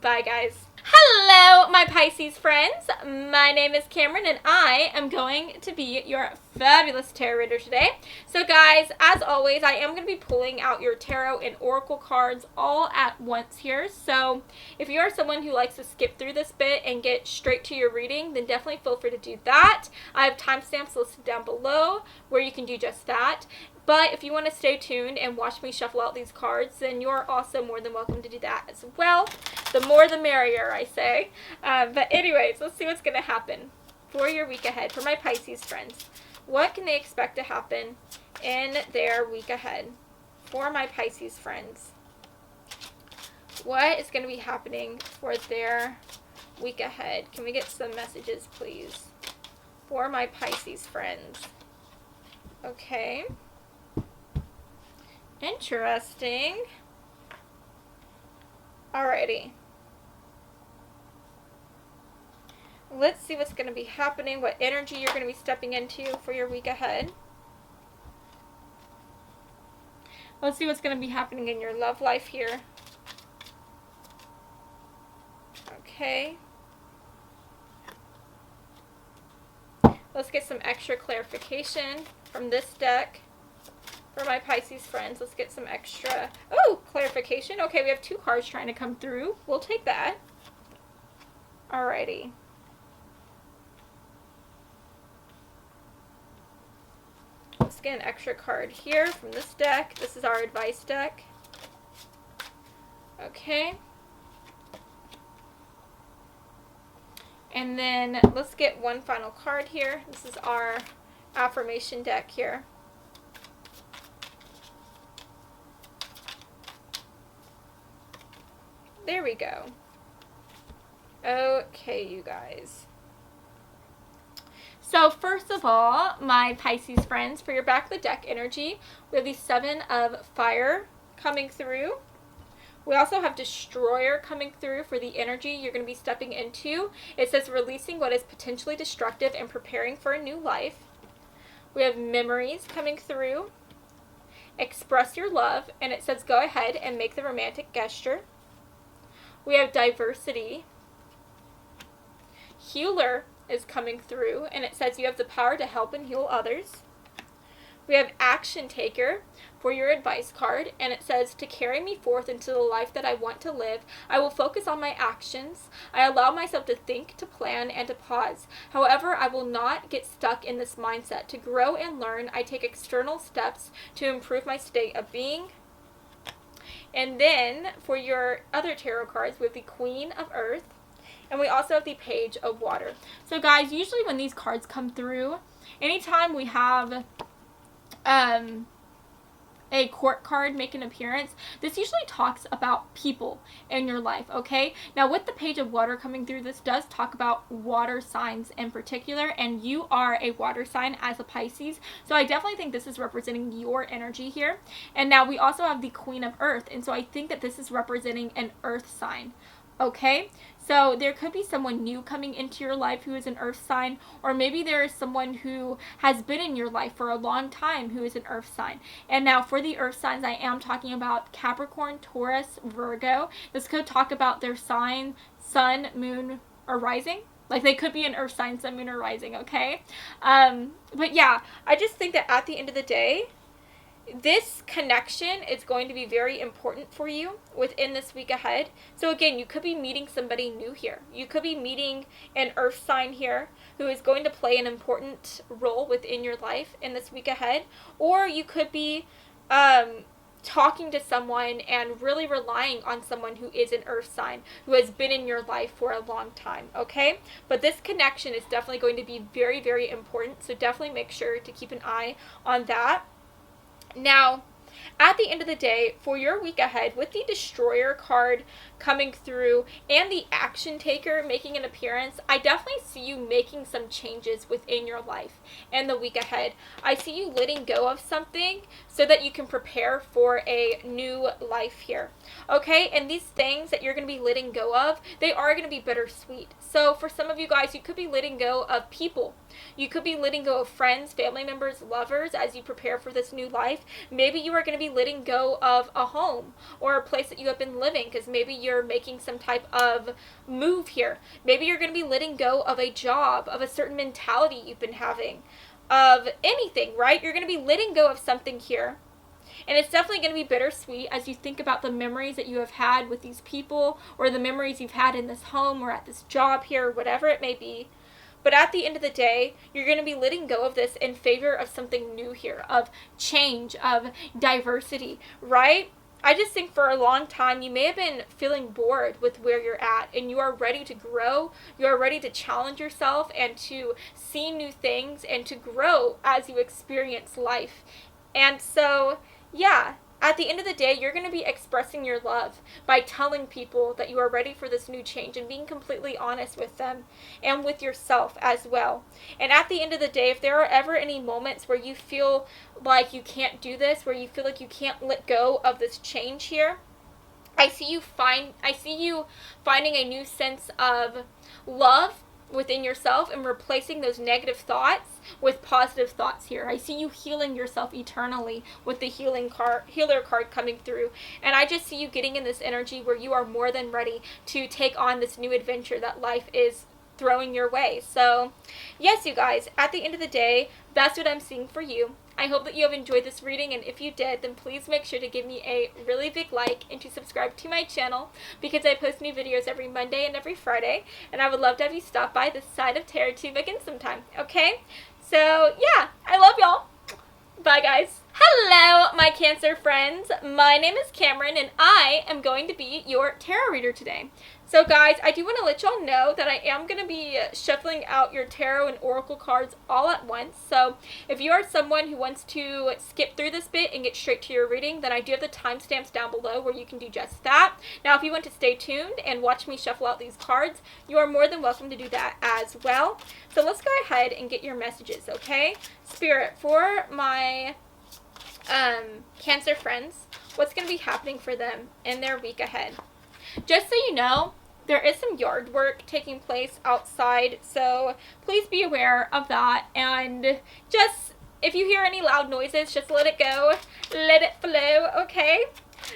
Bye, guys. Hello, my Pisces friends. My name is Cameron, and I am going to be your fabulous tarot reader today. So, guys, as always, I am going to be pulling out your tarot and oracle cards all at once here. So, if you are someone who likes to skip through this bit and get straight to your reading, then definitely feel free to do that. I have timestamps listed down below where you can do just that. But if you want to stay tuned and watch me shuffle out these cards, then you're also more than welcome to do that as well. The more the merrier, I say. But anyways, let's see what's going to happen for your week ahead for my Pisces friends. What can they expect to happen in their week ahead for my Pisces friends? What is going to be happening for their week ahead? Can we get some messages, please, for my Pisces friends? Okay. Interesting. Alrighty. Let's see what's going to be happening, what energy you're going to be stepping into for your week ahead. Let's see what's going to be happening in your love life here. Okay. Let's get some extra clarification from this deck. For my Pisces friends, let's get some extra, clarification. Okay, we have 2 cards trying to come through. We'll take that. Alrighty. Let's get an extra card here from this deck. This is our advice deck. Okay. And then let's get one final card here. This is our affirmation deck here. There we go. Okay, you guys. So first of all, my Pisces friends, for your back of the deck energy, we have the 7 of Fire coming through. We also have Destroyer coming through for the energy you're going to be stepping into. It says releasing what is potentially destructive and preparing for a new life. We have Memories coming through. Express your love, and it says go ahead and make the romantic gesture. We have Diversity. Healer is coming through, and it says you have the power to help and heal others. We have Action Taker for your advice card, and it says to carry me forth into the life that I want to live, I will focus on my actions. I allow myself to think, to plan, and to pause. However, I will not get stuck in this mindset. To grow and learn, I take external steps to improve my state of being. And then, for your other tarot cards, we have the Queen of Earth, and we also have the Page of Water. So, guys, usually when these cards come through, anytime we have a court card make an appearance, this usually talks about people in your life, okay? Now, with the Page of Water coming through, this does talk about water signs in particular, and you are a water sign as a Pisces, so I definitely think this is representing your energy here. And now we also have the Queen of Earth, and so I think that this is representing an earth sign. Okay, so there could be someone new coming into your life who is an earth sign, or maybe there is someone who has been in your life for a long time who is an earth sign. And now for the earth signs, I am talking about Capricorn, Taurus, Virgo. This could talk about their sign, sun, moon, or rising. Like, they could be an earth sign, sun, moon, or rising, okay? But yeah, I just think that at the end of the day, this connection is going to be very important for you within this week ahead. So again, you could be meeting somebody new here. You could be meeting an earth sign here who is going to play an important role within your life in this week ahead. Or you could be talking to someone and really relying on someone who is an earth sign, who has been in your life for a long time, okay? But this connection is definitely going to be very, very important. So definitely make sure to keep an eye on that. Now, at the end of the day, for your week ahead, with the Destroyer card coming through and the Action Taker making an appearance, I definitely see you making some changes within your life in the week ahead. I see you letting go of something so that you can prepare for a new life here. Okay, and these things that you're going to be letting go of, they are going to be bittersweet. So for some of you guys, you could be letting go of people. You could be letting go of friends, family members, lovers as you prepare for this new life. Maybe you are going to be letting go of a home or a place that you have been living because maybe you're making some type of move here. Maybe you're going to be letting go of a job, of a certain mentality you've been having, of anything, right? You're going to be letting go of something here. And it's definitely going to be bittersweet as you think about the memories that you have had with these people, or the memories you've had in this home or at this job here, whatever it may be. But at the end of the day, you're going to be letting go of this in favor of something new here, of change, of diversity, right? I just think for a long time, you may have been feeling bored with where you're at, and you are ready to grow. You are ready to challenge yourself and to see new things and to grow as you experience life. And so, yeah, at the end of the day, you're going to be expressing your love by telling people that you are ready for this new change and being completely honest with them and with yourself as well. And at the end of the day, if there are ever any moments where you feel like you can't do this, where you feel like you can't let go of this change here, I see you finding a new sense of love within yourself and replacing those negative thoughts with positive thoughts here. I see you healing yourself eternally with the healer card coming through. And I just see you getting in this energy where you are more than ready to take on this new adventure that life is throwing your way. So yes, you guys, at the end of the day, that's what I'm seeing for you. I hope that you have enjoyed this reading, and if you did, then please make sure to give me a really big like and to subscribe to my channel because I post new videos every Monday and every Friday, and I would love to have you stop by this side of TerraTube again sometime, okay? So yeah, I love y'all. Bye, guys. Hello, my Cancer friends. My name is Cameron, and I am going to be your tarot reader today. So guys, I do want to let y'all know that I am going to be shuffling out your tarot and oracle cards all at once. So if you are someone who wants to skip through this bit and get straight to your reading, then I do have the timestamps down below where you can do just that. Now, if you want to stay tuned and watch me shuffle out these cards, you are more than welcome to do that as well. So let's go ahead and get your messages, okay? Spirit, for my Cancer friends, what's going to be happening for them in their week ahead? Just so you know, there is some yard work taking place outside, so please be aware of that. And just, if you hear any loud noises, just let it go. Let it flow, okay?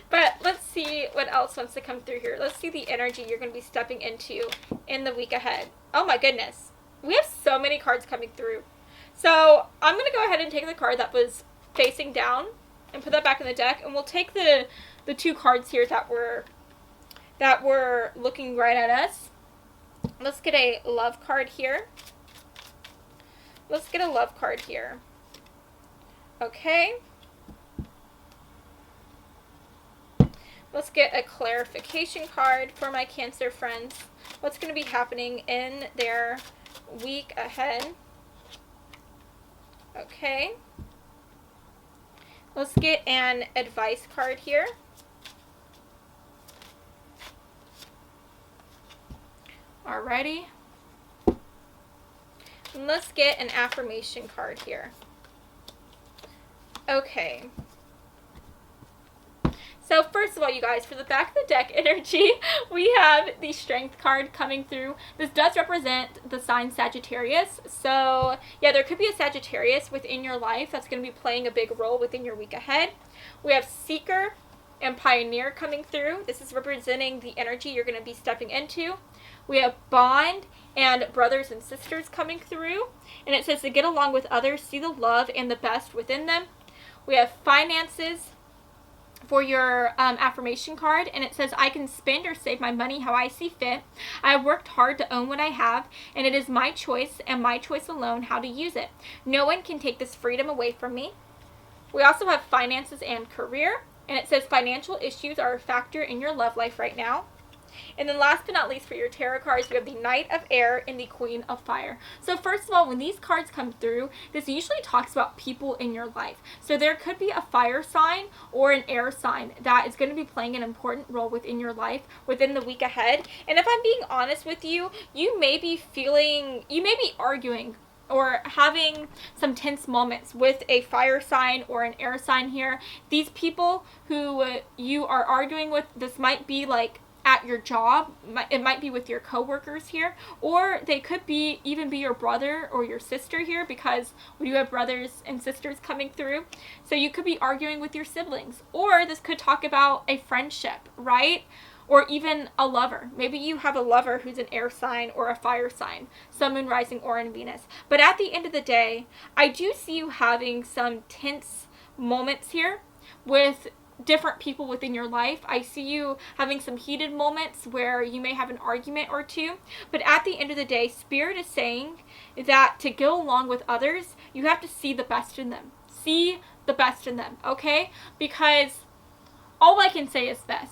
But let's see what else wants to come through here. Let's see the energy you're going to be stepping into in the week ahead. Oh my goodness. We have so many cards coming through. So I'm going to go ahead and take the card that was facing down and put that back in the deck. And we'll take the two cards here that were looking right at us. Let's get a love card here. Let's get a love card here. Okay. Let's get a clarification card for my Cancer friends. What's going to be happening in their week ahead? Okay. Let's get an advice card here. Alrighty. And let's get an affirmation card here. Okay. So first of all, you guys, for the back of the deck energy, we have the Strength card coming through. This does represent the sign Sagittarius. So yeah, there could be a Sagittarius within your life that's going to be playing a big role within your week ahead. We have Seeker and Pioneer coming through. This is representing the energy you're going to be stepping into. We have Bond and Brothers and Sisters coming through. And it says to get along with others, see the love and the best within them. We have Finances for your affirmation card, and it says, I can spend or save my money how I see fit. I have worked hard to own what I have, and it is my choice and my choice alone how to use it. No one can take this freedom away from me. We also have Finances and Career, and it says financial issues are a factor in your love life right now. And then last but not least, for your tarot cards, we have the Knight of Air and the Queen of Fire. So first of all, when these cards come through, this usually talks about people in your life. So there could be a fire sign or an air sign that is going to be playing an important role within your life within the week ahead. And if I'm being honest with you, you may be arguing or having some tense moments with a fire sign or an air sign here. These people who you are arguing with, this might be like at your job, it might be with your coworkers here, or they could be even be your brother or your sister here, because we do have brothers and sisters coming through. So you could be arguing with your siblings, or this could talk about a friendship, right? Or even a lover. Maybe you have a lover who's an air sign or a fire sign, Sun, Moon, Rising, or in Venus. But at the end of the day, I do see you having some tense moments here with different people within your life. I see you having some heated moments where you may have an argument or two. But at the end of the day, Spirit is saying that to go along with others, you have to see the best in them. See the best in them, okay? Because all I can say is this.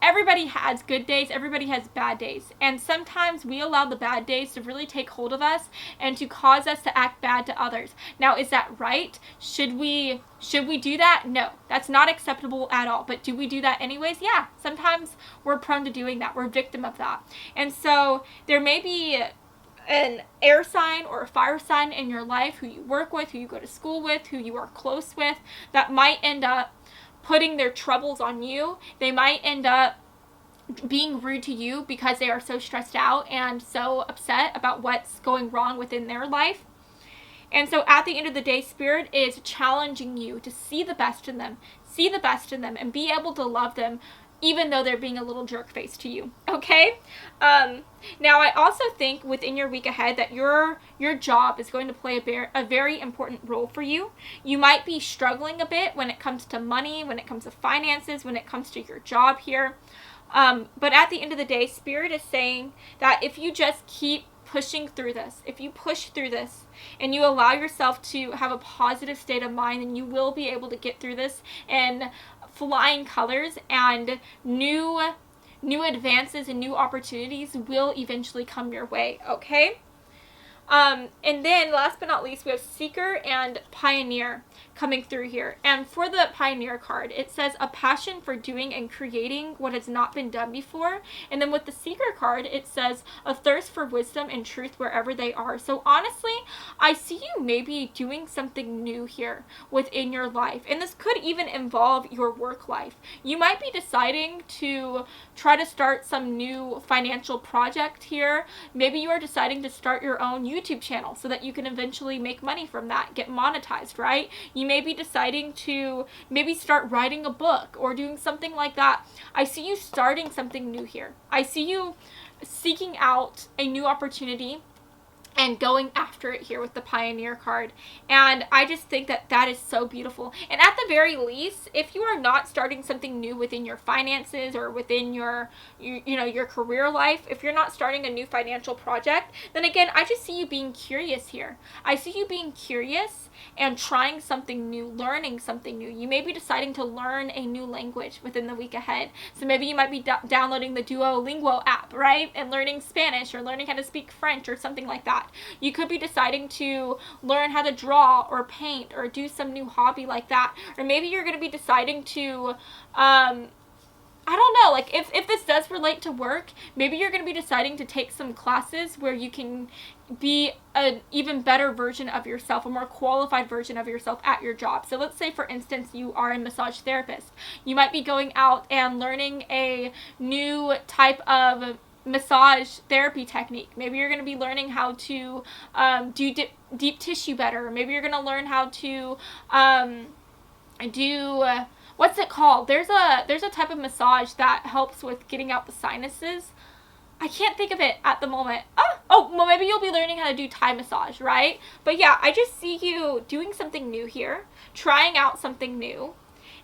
Everybody has good days, everybody has bad days, and sometimes we allow the bad days to really take hold of us and to cause us to act bad to others. Now, is that right? Should we do that? No, that's not acceptable at all. But do we do that anyways? Yeah, sometimes we're prone to doing that. We're a victim of that. And so there may be an air sign or a fire sign in your life who you work with, who you go to school with, who you are close with, that might end up putting their troubles on you. They might end up being rude to you because they are so stressed out and so upset about what's going wrong within their life. And so at the end of the day, Spirit is challenging you to see the best in them, and be able to love them even though they're being a little jerk face to you, okay? Now, I also think within your week ahead that your job is going to play a very important role for you. You might be struggling a bit when it comes to money, when it comes to finances, when it comes to your job here. But at the end of the day, Spirit is saying that if you just keep pushing through this, if you push through this and you allow yourself to have a positive state of mind, then you will be able to get through this in flying colors, and new advances and new opportunities will eventually come your way, okay? And then last but not least, we have Seeker and Pioneer coming through here. And for the Pioneer card, it says a passion for doing and creating what has not been done before. And then with the Seeker card, it says a thirst for wisdom and truth wherever they are. So honestly, I see you maybe doing something new here within your life. And this could even involve your work life. You might be deciding to try to start some new financial project here. Maybe you are deciding to start your own YouTube channel so that you can eventually make money from that, get monetized, right? You may be deciding to maybe start writing a book or doing something like that. I see you starting something new here. I see you seeking out a new opportunity and going after it here with the Pioneer card. And I just think that that is so beautiful. And at the very least, if you are not starting something new within your finances or within your career life, if you're not starting a new financial project, then again, I just see you being curious here. I see you being curious and trying something new, learning something new. You may be deciding to learn a new language within the week ahead. So maybe you might be downloading the Duolingo app, right? And learning Spanish or learning how to speak French or something like that. craft. You could be deciding to learn how to draw or paint or do some new hobby like that. Or maybe you're going to be deciding to, I don't know, like if this does relate to work, maybe you're going to be deciding to take some classes where you can be an even better version of yourself, a more qualified version of yourself at your job. So let's say, for instance, you are a massage therapist. You might be going out and learning a new type of massage therapy technique. Maybe you're going to be learning how to do deep tissue better. Maybe you're going to learn how to do... what's it called? There's a type of massage that helps with getting out the sinuses. I can't think of it at the moment. Oh, well, maybe you'll be learning how to do Thai massage, right? But yeah, I just see you doing something new here, trying out something new.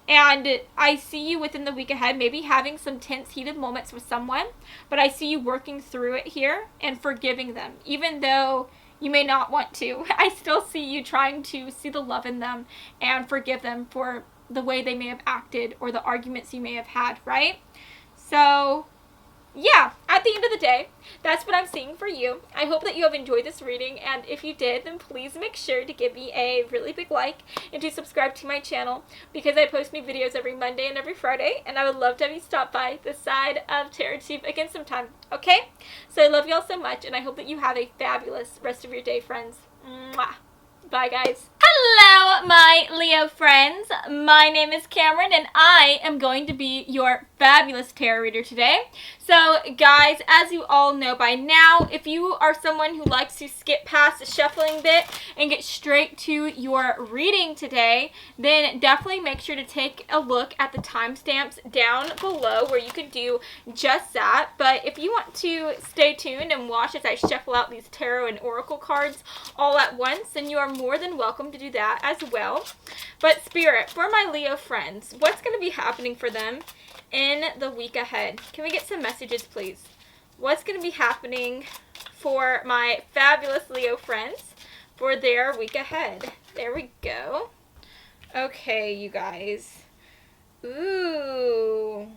And I see you within the week ahead, maybe having some tense, heated moments with someone. But I see you working through it here and forgiving them, even though you may not want to. I still see you trying to see the love in them and forgive them for the way they may have acted or the arguments you may have had, right? So yeah, at the end of the day, that's what I'm seeing for you. I hope that you have enjoyed this reading, and if you did, then please make sure to give me a really big like and to subscribe to my channel, because I post new videos every Monday and every Friday, and I would love to have you stop by this side of TarotTube again sometime, okay? So I love you all so much, and I hope that you have a fabulous rest of your day, friends. Mwah. Bye, guys. Hello, my Leo friends. My name is Cameron, and I am going to be your fabulous tarot reader today. So, guys, as you all know by now, if you are someone who likes to skip past the shuffling bit and get straight to your reading today, then definitely make sure to take a look at the timestamps down below where you can do just that. But if you want to stay tuned and watch as I shuffle out these tarot and oracle cards all at once, then you are more than welcome to do that as well. But Spirit, for my Leo friends, what's going to be happening for them in the week ahead? Can we get some messages, please? What's going to be happening for my fabulous Leo friends for their week ahead? There we go. Okay, you guys. Ooh.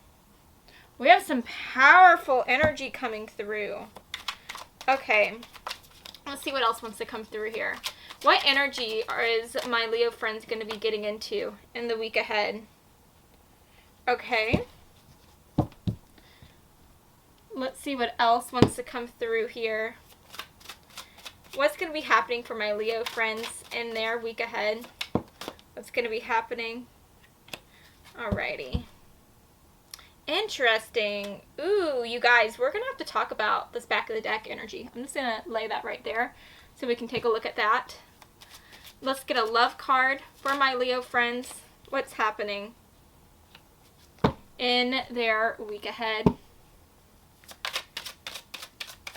We have some powerful energy coming through. Okay. Let's see what else wants to come through here. What energy is my Leo friends going to be getting into in the week ahead? Okay. Let's see what else wants to come through here. What's going to be happening for my Leo friends in their week ahead? What's going to be happening? Alrighty. Interesting. Ooh, you guys, we're going to have to talk about this back of the deck energy. I'm just going to lay that right there so we can take a look at that. Let's get a love card for my Leo friends. What's happening in their week ahead?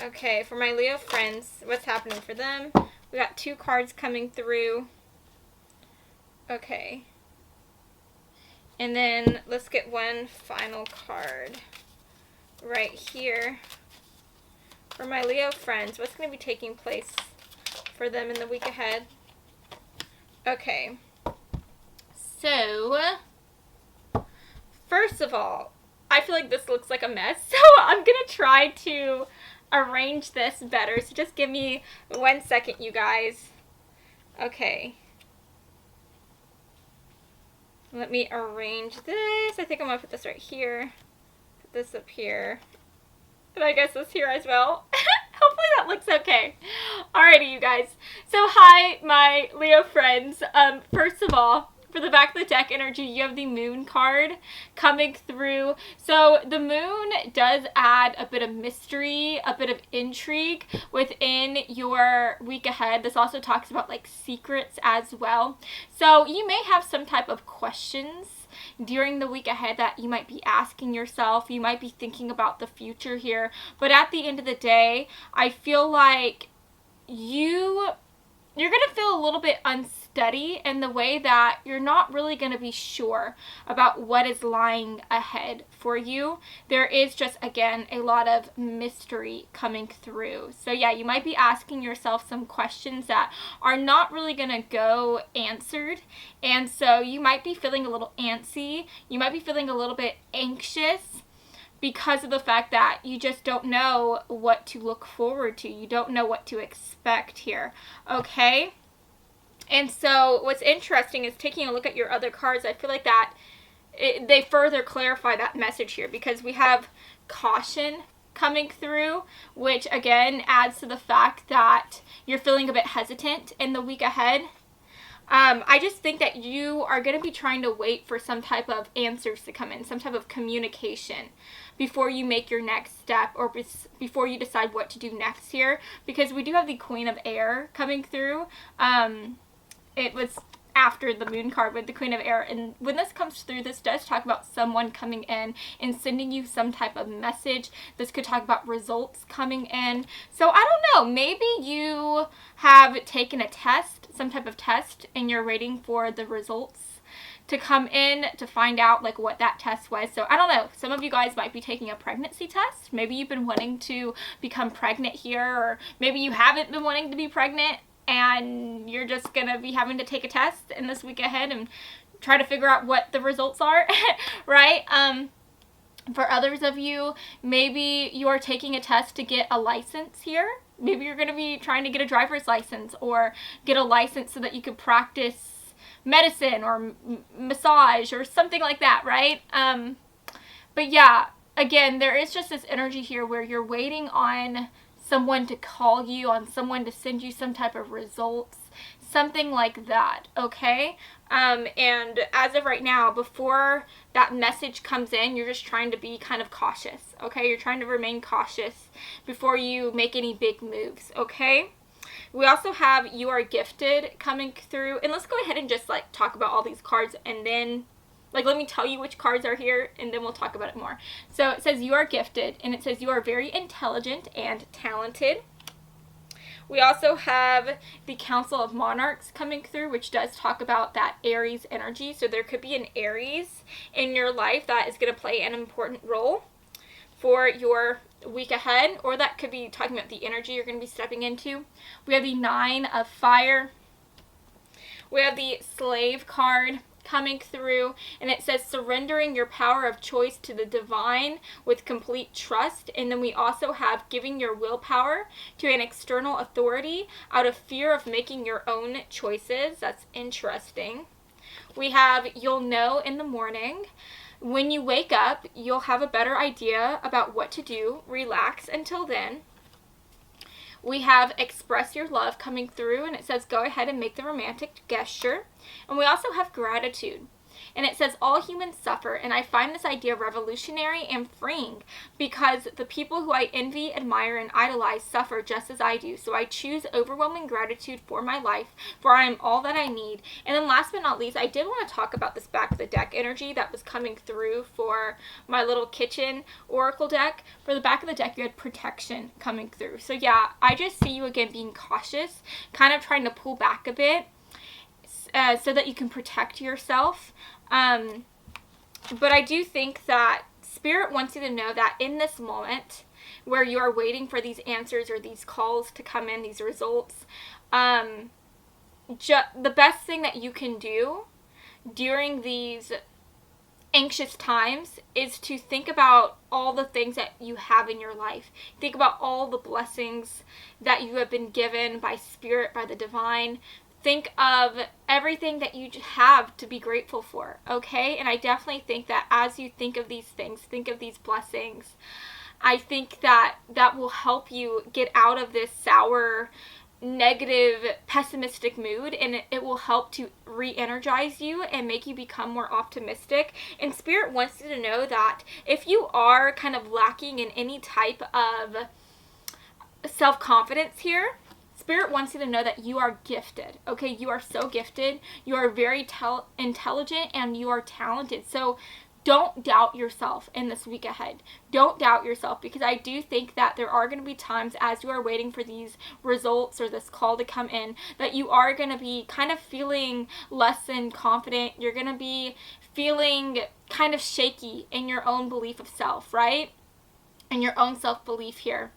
Okay, for my Leo friends, what's happening for them? We got 2 cards coming through. Okay. And then let's get one final card right here. For my Leo friends, what's going to be taking place for them in the week ahead? Okay. So, first of all, I feel like this looks like a mess. So I'm going to try to arrange this better. So just give me 1 second, you guys. Okay. Let me arrange this. I think I'm going to put this right here. Put this up here. And I guess this here as well. Hopefully that looks okay. Alrighty, you guys. So hi, my Leo friends. First of all, for the back of the deck energy, you have the moon card coming through. So the moon does add a bit of mystery, a bit of intrigue within your week ahead. This also talks about like secrets as well. So you may have some type of questions during the week ahead that you might be asking yourself. You might be thinking about the future here. But at the end of the day, I feel like you're going to feel a little bit unsteady in the way that you're not really going to be sure about what is lying ahead for you. There is just, again, a lot of mystery coming through. So yeah, you might be asking yourself some questions that are not really going to go answered. And so you might be feeling a little antsy. You might be feeling a little bit anxious. because of the fact that you just don't know what to look forward to. You don't know what to expect here, okay? And so what's interesting is taking a look at your other cards. I feel like that they further clarify that message here, because we have caution coming through, which again adds to the fact that you're feeling a bit hesitant in the week ahead. I just think that you are going to be trying to wait for some type of answers to come in, some type of communication before you make your next step, or before you decide what to do next here, because we do have the Queen of Air coming through. It was after the Moon card with the Queen of Air, and when this comes through, this does talk about someone coming in and sending you some type of message. This could talk about results coming in. So I don't know, maybe you have taken a test, some type of test, and you're waiting for the results to come in to find out like what that test was. So I don't know, some of you guys might be taking a pregnancy test. Maybe you've been wanting to become pregnant here, or maybe you haven't been wanting to be pregnant and you're just gonna be having to take a test in this week ahead and try to figure out what the results are, right? For others of you, maybe you are taking a test to get a license here. Maybe you're gonna be trying to get a driver's license, or get a license so that you could practice medicine or massage or something like that, right? But yeah, again, there is just this energy here where you're waiting on someone to call you, on someone to send you some type of results, something like that, okay? And as of right now, before that message comes in, you're just trying to be kind of cautious, okay? You're trying to remain cautious before you make any big moves, okay? We also have You Are Gifted coming through, and let's go ahead and just like talk about all these cards, and then like, let me tell you which cards are here, and then we'll talk about it more. So it says you are gifted, and it says you are very intelligent and talented. We also have the Council of Monarchs coming through, which does talk about that Aries energy. So there could be an Aries in your life that is going to play an important role for your week ahead, or that could be talking about the energy you're going to be stepping into. We have the Nine of Fire. We have the Slave card coming through, and it says surrendering your power of choice to the divine with complete trust. And then we also have giving your willpower to an external authority out of fear of making your own choices. That's interesting. We have you'll know in the morning. When you wake up, you'll have a better idea about what to do. Relax until then. We have express your love coming through, and it says go ahead and make the romantic gesture. And we also have gratitude. And it says all humans suffer, and I find this idea revolutionary and freeing, because the people who I envy, admire, and idolize suffer just as I do. So I choose overwhelming gratitude for my life, for I am all that I need. And then last but not least, I did want to talk about this back of the deck energy that was coming through for my little kitchen oracle deck. For the back of the deck, you had protection coming through. So yeah, I just see you again being cautious, kind of trying to pull back a bit, so that you can protect yourself. But I do think that Spirit wants you to know that in this moment where you are waiting for these answers or these calls to come in, these results, the best thing that you can do during these anxious times is to think about all the things that you have in your life. Think about all the blessings that you have been given by Spirit, by the divine. Think of everything that you have to be grateful for, okay? And I definitely think that as you think of these things, think of these blessings, I think that that will help you get out of this sour, negative, pessimistic mood, and it will help to re-energize you and make you become more optimistic. And Spirit wants you to know that if you are kind of lacking in any type of self-confidence here, Spirit wants you to know that you are gifted, okay? You are so gifted. You are very intelligent, and you are talented. So don't doubt yourself in this week ahead. Don't doubt yourself, because I do think that there are going to be times as you are waiting for these results or this call to come in that you are going to be kind of feeling less than confident. You're going to be feeling kind of shaky in your own belief of self, right? And your own self-belief here.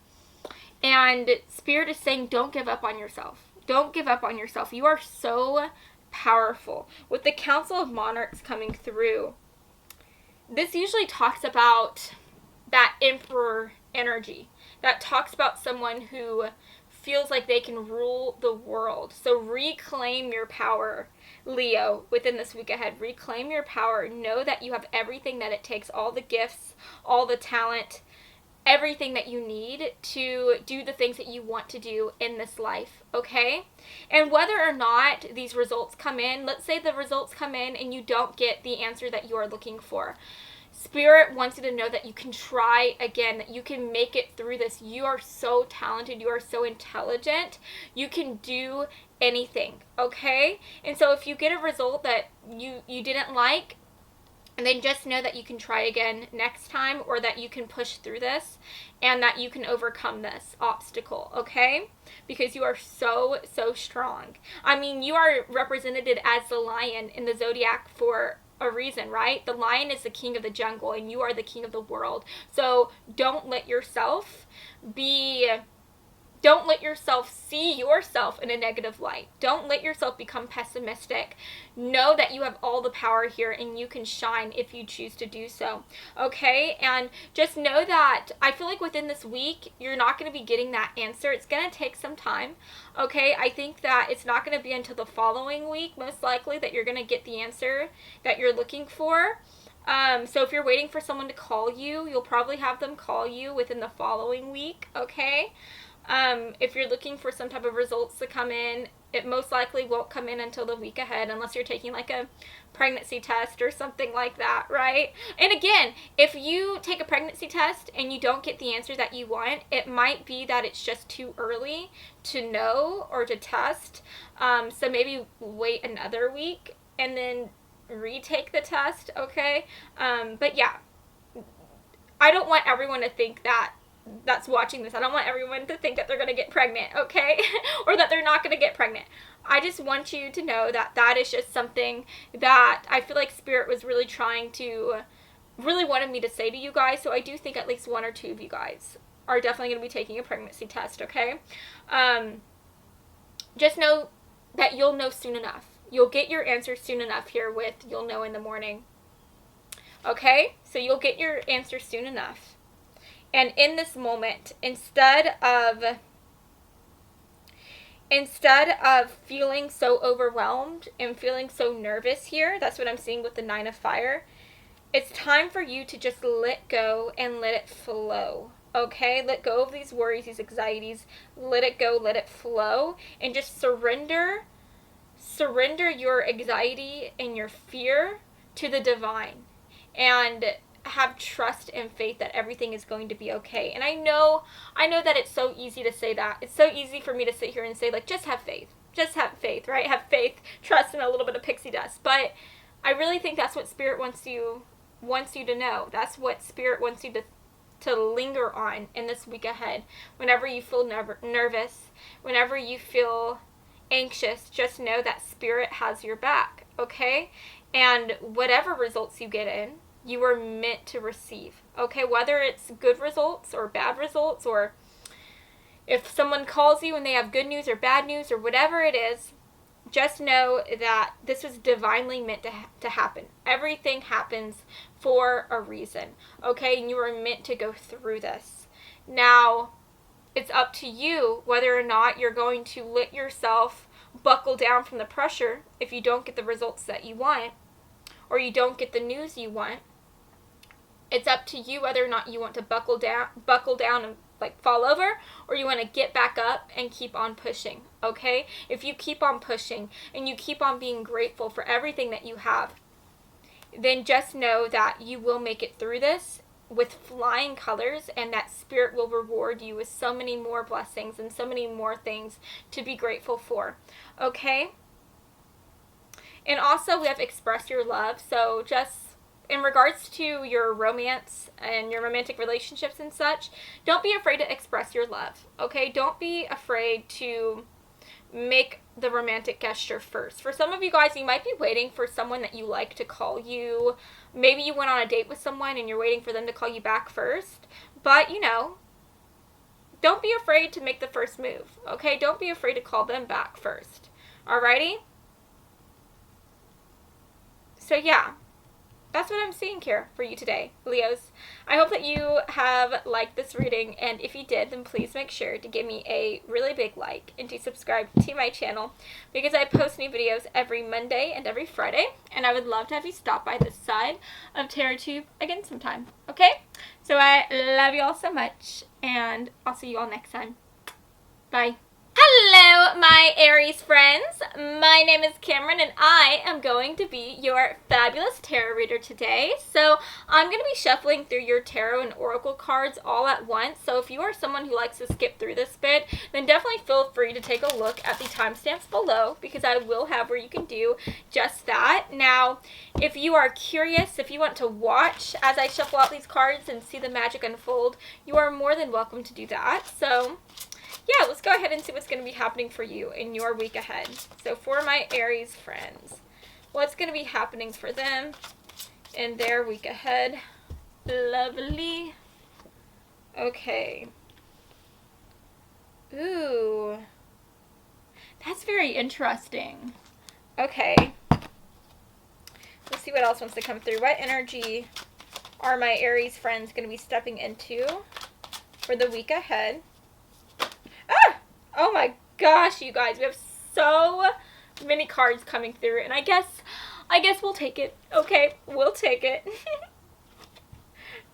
And Spirit is saying, don't give up on yourself. Don't give up on yourself. You are so powerful. With the Council of Monarchs coming through, this usually talks about that emperor energy that talks about someone who feels like they can rule the world. So reclaim your power, Leo, within this week ahead. Reclaim your power. Know that you have everything that it takes, all the gifts, all the talent, everything that you need to do the things that you want to do in this life, okay? And whether or not these results come in, let's say the results come in and you don't get the answer that you are looking for. Spirit wants you to know that you can try again, that you can make it through this. You are so talented. You are so intelligent. You can do anything, okay? And so if you get a result that you didn't like, and then just know that you can try again next time, or that you can push through this and that you can overcome this obstacle, okay? Because you are so, so strong. I mean, you are represented as the lion in the zodiac for a reason, right? The lion is the king of the jungle and you are the king of the world. So don't let yourself see yourself in a negative light. Don't let yourself become pessimistic. Know that you have all the power here and you can shine if you choose to do so. Okay? And just know that I feel like within this week, you're not going to be getting that answer. It's going to take some time. Okay? I think that it's not going to be until the following week, most likely, that you're going to get the answer that you're looking for. So if you're waiting for someone to call you, you'll probably have them call you within the following week. Okay? If you're looking for some type of results to come in, it most likely won't come in until the week ahead, unless you're taking like a pregnancy test or something like that, right? And again, if you take a pregnancy test and you don't get the answer that you want, it might be that it's just too early to know or to test. So maybe wait another week and then retake the test, okay? But yeah, I don't want everyone to think that's watching this. I don't want everyone to think that they're going to get pregnant, okay? Or that they're not going to get pregnant. I just want you to know that that is just something that I feel like Spirit was really really wanted me to say to you guys. So I do think at least one or two of you guys are definitely going to be taking a pregnancy test, okay? Just know that you'll know soon enough. You'll get your answer soon enough here with You'll Know in the Morning. Okay? So you'll get your answer soon enough. And in this moment, instead of feeling so overwhelmed and feeling so nervous here, that's what I'm seeing with the 9 of Fire, it's time for you to just let go and let it flow. Okay? Let go of these worries, these anxieties. Let it go, let it flow. And just surrender your anxiety and your fear to the divine. And have trust and faith that everything is going to be okay. And I know that it's so easy to say that. It's so easy for me to sit here and say, like, just have faith. Just have faith, right? Have faith, trust, and a little bit of pixie dust. But I really think that's what Spirit wants you to know. That's what Spirit wants you to linger on in this week ahead. Whenever you feel nervous, whenever you feel anxious, just know that Spirit has your back, okay? And whatever results you get in, you were meant to receive, okay? Whether it's good results or bad results, or if someone calls you and they have good news or bad news or whatever it is, just know that this was divinely meant to happen. Everything happens for a reason, okay? And you were meant to go through this. Now, it's up to you whether or not you're going to let yourself buckle down from the pressure if you don't get the results that you want, or you don't get the news you want. It's up to you whether or not you want to buckle down and like fall over, or you want to get back up and keep on pushing, okay? If you keep on pushing and you keep on being grateful for everything that you have, then just know that you will make it through this with flying colors, and that Spirit will reward you with so many more blessings and so many more things to be grateful for, okay? And also we have Express Your Love. So just in regards to your romance and your romantic relationships and such, don't be afraid to express your love, okay? Don't be afraid to make the romantic gesture first. For some of you guys, you might be waiting for someone that you like to call you. Maybe you went on a date with someone and you're waiting for them to call you back first. But, don't be afraid to make the first move, okay? Don't be afraid to call them back first. Alrighty? So, yeah. that's what I'm seeing here for you today, Leos. I hope that you have liked this reading, and if you did, then please make sure to give me a really big like and to subscribe to my channel, because I post new videos every Monday and every Friday, and I would love to have you stop by this side of TarotTube again sometime, okay? So I love you all so much, and I'll see you all next time. Bye. Hello, my Aries friends. My name is Cameron, and I am going to be your fabulous tarot reader today. So I'm going to be shuffling through your tarot and oracle cards all at once. So if you are someone who likes to skip through this bit, then definitely feel free to take a look at the timestamps below, because I will have where you can do just that. Now, if you are curious, if you want to watch as I shuffle out these cards and see the magic unfold, you are more than welcome to do that. So yeah, let's go ahead and see what's going to be happening for you in your week ahead. So for my Aries friends, what's going to be happening for them in their week ahead? Lovely. Okay. Ooh. That's very interesting. Okay. Let's see what else wants to come through. What energy are my Aries friends going to be stepping into for the week ahead? Ah! Oh my gosh, you guys, we have so many cards coming through, and I guess we'll take it. Okay, we'll take it.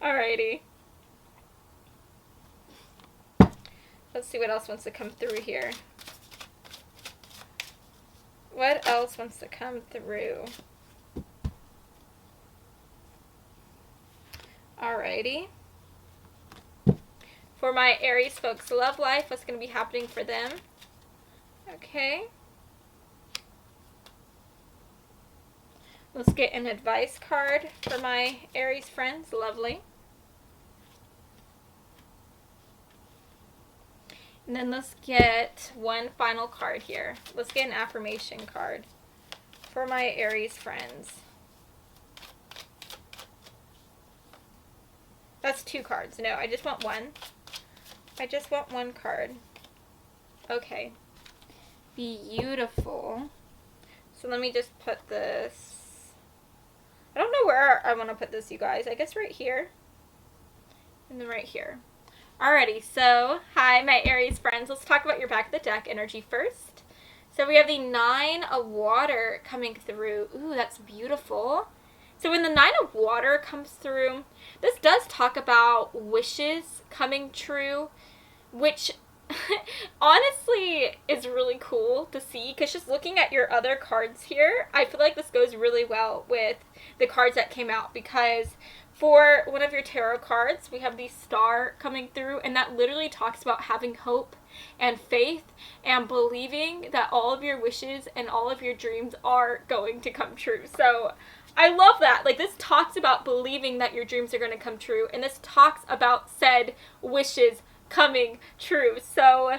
Alrighty. Let's see what else wants to come through here. What else wants to come through? Alrighty. For my Aries folks' love life, what's going to be happening for them? Okay. Let's get an advice card for my Aries friends. Lovely. And then let's get one final card here. Let's get an affirmation card for my Aries friends. That's two cards. No, I just want one. I just want one card. Okay. Beautiful. So let me just put this. I don't know where I want to put this, you guys. I guess right here. And then right here. Alrighty, so hi, my Aries friends. Let's talk about your back of the deck energy first. So we have the Nine of Water coming through. Ooh, that's beautiful. So when the Nine of Water comes through, this does talk about wishes coming true, which honestly is really cool to see, because just looking at your other cards here, I feel like this goes really well with the cards that came out, because for one of your tarot cards, we have the Star coming through, and that literally talks about having hope and faith and believing that all of your wishes and all of your dreams are going to come true. So I love that. Like, this talks about believing that your dreams are going to come true, and this talks about said wishes coming true. So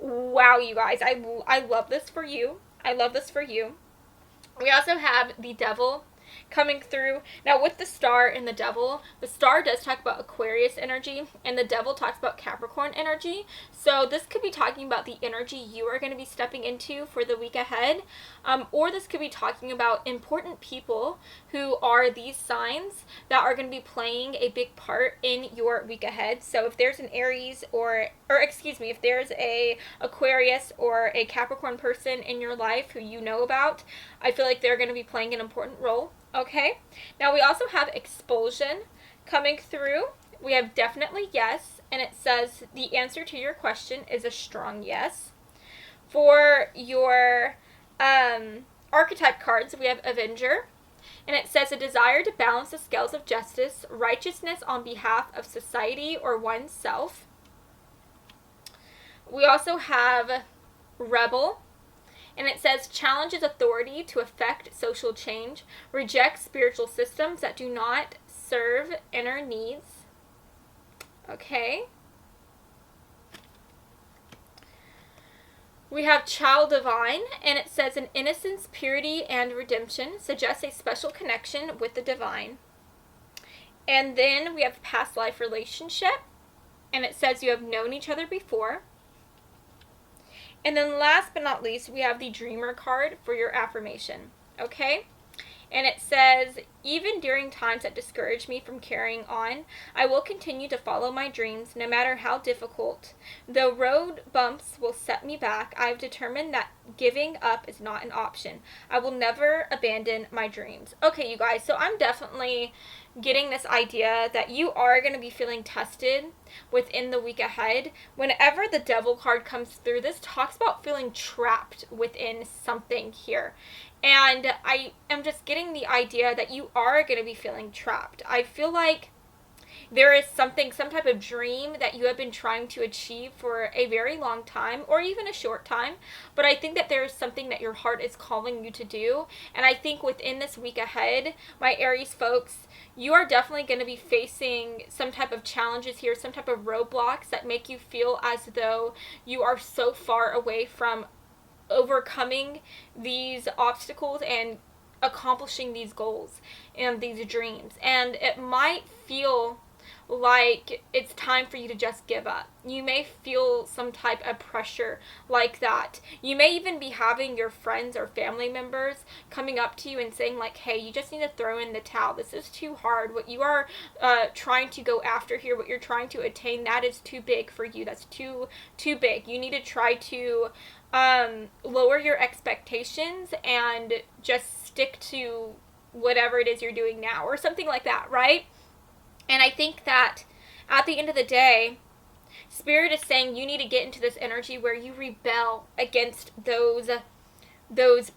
wow, you guys, I love this for you. I love this for you. We also have the Devil coming through. Now with the Star and the Devil, the Star does talk about Aquarius energy, and the Devil talks about Capricorn energy. So this could be talking about the energy you are going to be stepping into for the week ahead, or this could be talking about important people who are these signs that are going to be playing a big part in your week ahead. So if there's an Aries or excuse me, if there's a Aquarius or a Capricorn person in your life who you know about, I feel like they're going to be playing an important role. Okay, now we also have Expulsion coming through. We have definitely yes, and it says the answer to your question is a strong yes. For your archetype cards, we have Avenger, and it says a desire to balance the scales of justice, righteousness on behalf of society or oneself. We also have Rebel, and it says challenges authority to effect social change, reject spiritual systems that do not serve inner needs. Okay. We have Child Divine, and it says an innocence, purity, and redemption suggests a special connection with the divine. And then we have Past Life Relationship, and it says you have known each other before. And then last but not least, we have the Dreamer card for your affirmation. Okay? And it says, even during times that discourage me from carrying on, I will continue to follow my dreams, no matter how difficult. Though road bumps will set me back, I've determined that giving up is not an option. I will never abandon my dreams. Okay, you guys, so I'm definitely getting this idea that you are going to be feeling tested within the week ahead. Whenever the Devil card comes through, this talks about feeling trapped within something here. And I am just getting the idea that you are going to be feeling trapped. I feel like there is something, some type of dream that you have been trying to achieve for a very long time, or even a short time. But I think that there is something that your heart is calling you to do. And I think within this week ahead, my Aries folks, you are definitely going to be facing some type of challenges here, some type of roadblocks that make you feel as though you are so far away from overcoming these obstacles and accomplishing these goals and these dreams. And it might feel like it's time for you to just give up. You may feel some type of pressure like that. You may even be having your friends or family members coming up to you and saying like, hey, you just need to throw in the towel. This is too hard. What you are trying to go after here, what you're trying to attain, that is too big for you. That's too big. You need to try to lower your expectations and just stick to whatever it is you're doing now, or something like that, right? And I think that at the end of the day, Spirit is saying you need to get into this energy where you rebel against those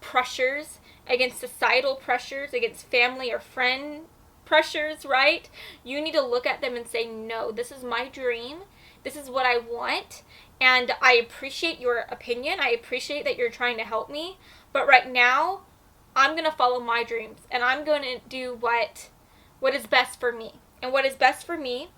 pressures, against societal pressures, against family or friend pressures, right? You need to look at them and say, no, this is my dream. This is what I want. And I appreciate your opinion. I appreciate that you're trying to help me. But right now, I'm going to follow my dreams. And I'm going to do what is best for me. And what is best for me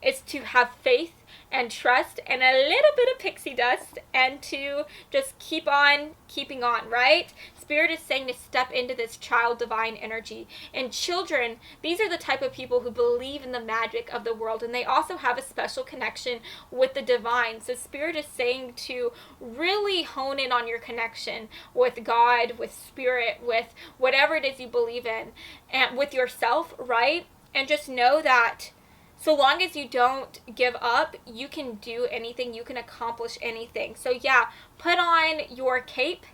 is to have faith and trust and a little bit of pixie dust and to just keep on keeping on, right? Spirit is saying to step into this child divine energy. And children, these are the type of people who believe in the magic of the world, and they also have a special connection with the divine. So Spirit is saying to really hone in on your connection with God, with Spirit, with whatever it is you believe in, and with yourself, right? And just know that so long as you don't give up, you can do anything, you can accomplish anything. So yeah, put on your cape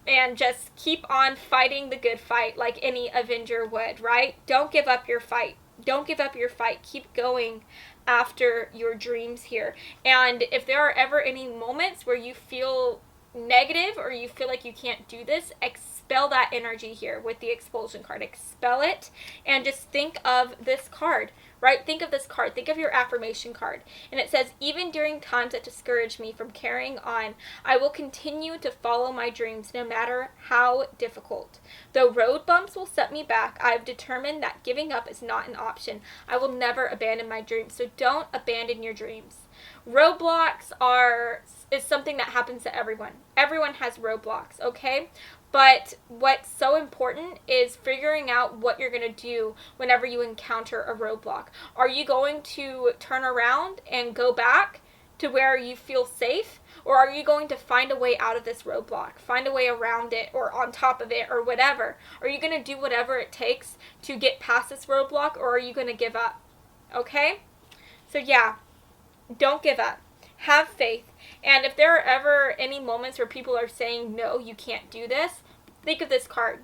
and just keep on fighting the good fight like any Avenger would, right? Don't give up your fight. Don't give up your fight. Keep going after your dreams here. And if there are ever any moments where you feel negative or you feel like you can't do this, expel that energy here with the expulsion card. Expel it and just think of this card, right? Think of this card. Think of your affirmation card. And it says, even during times that discourage me from carrying on, I will continue to follow my dreams no matter how difficult. Though road bumps will set me back, I've determined that giving up is not an option. I will never abandon my dreams. So don't abandon your dreams. Roadblocks is something that happens to everyone. Everyone has roadblocks, okay? But what's so important is figuring out what you're going to do whenever you encounter a roadblock. Are you going to turn around and go back to where you feel safe? Or are you going to find a way out of this roadblock? Find a way around it or on top of it or whatever? Are you going to do whatever it takes to get past this roadblock, or are you going to give up? Okay? So yeah, don't give up. Have faith. And if there are ever any moments where people are saying, no, you can't do this, think of this card.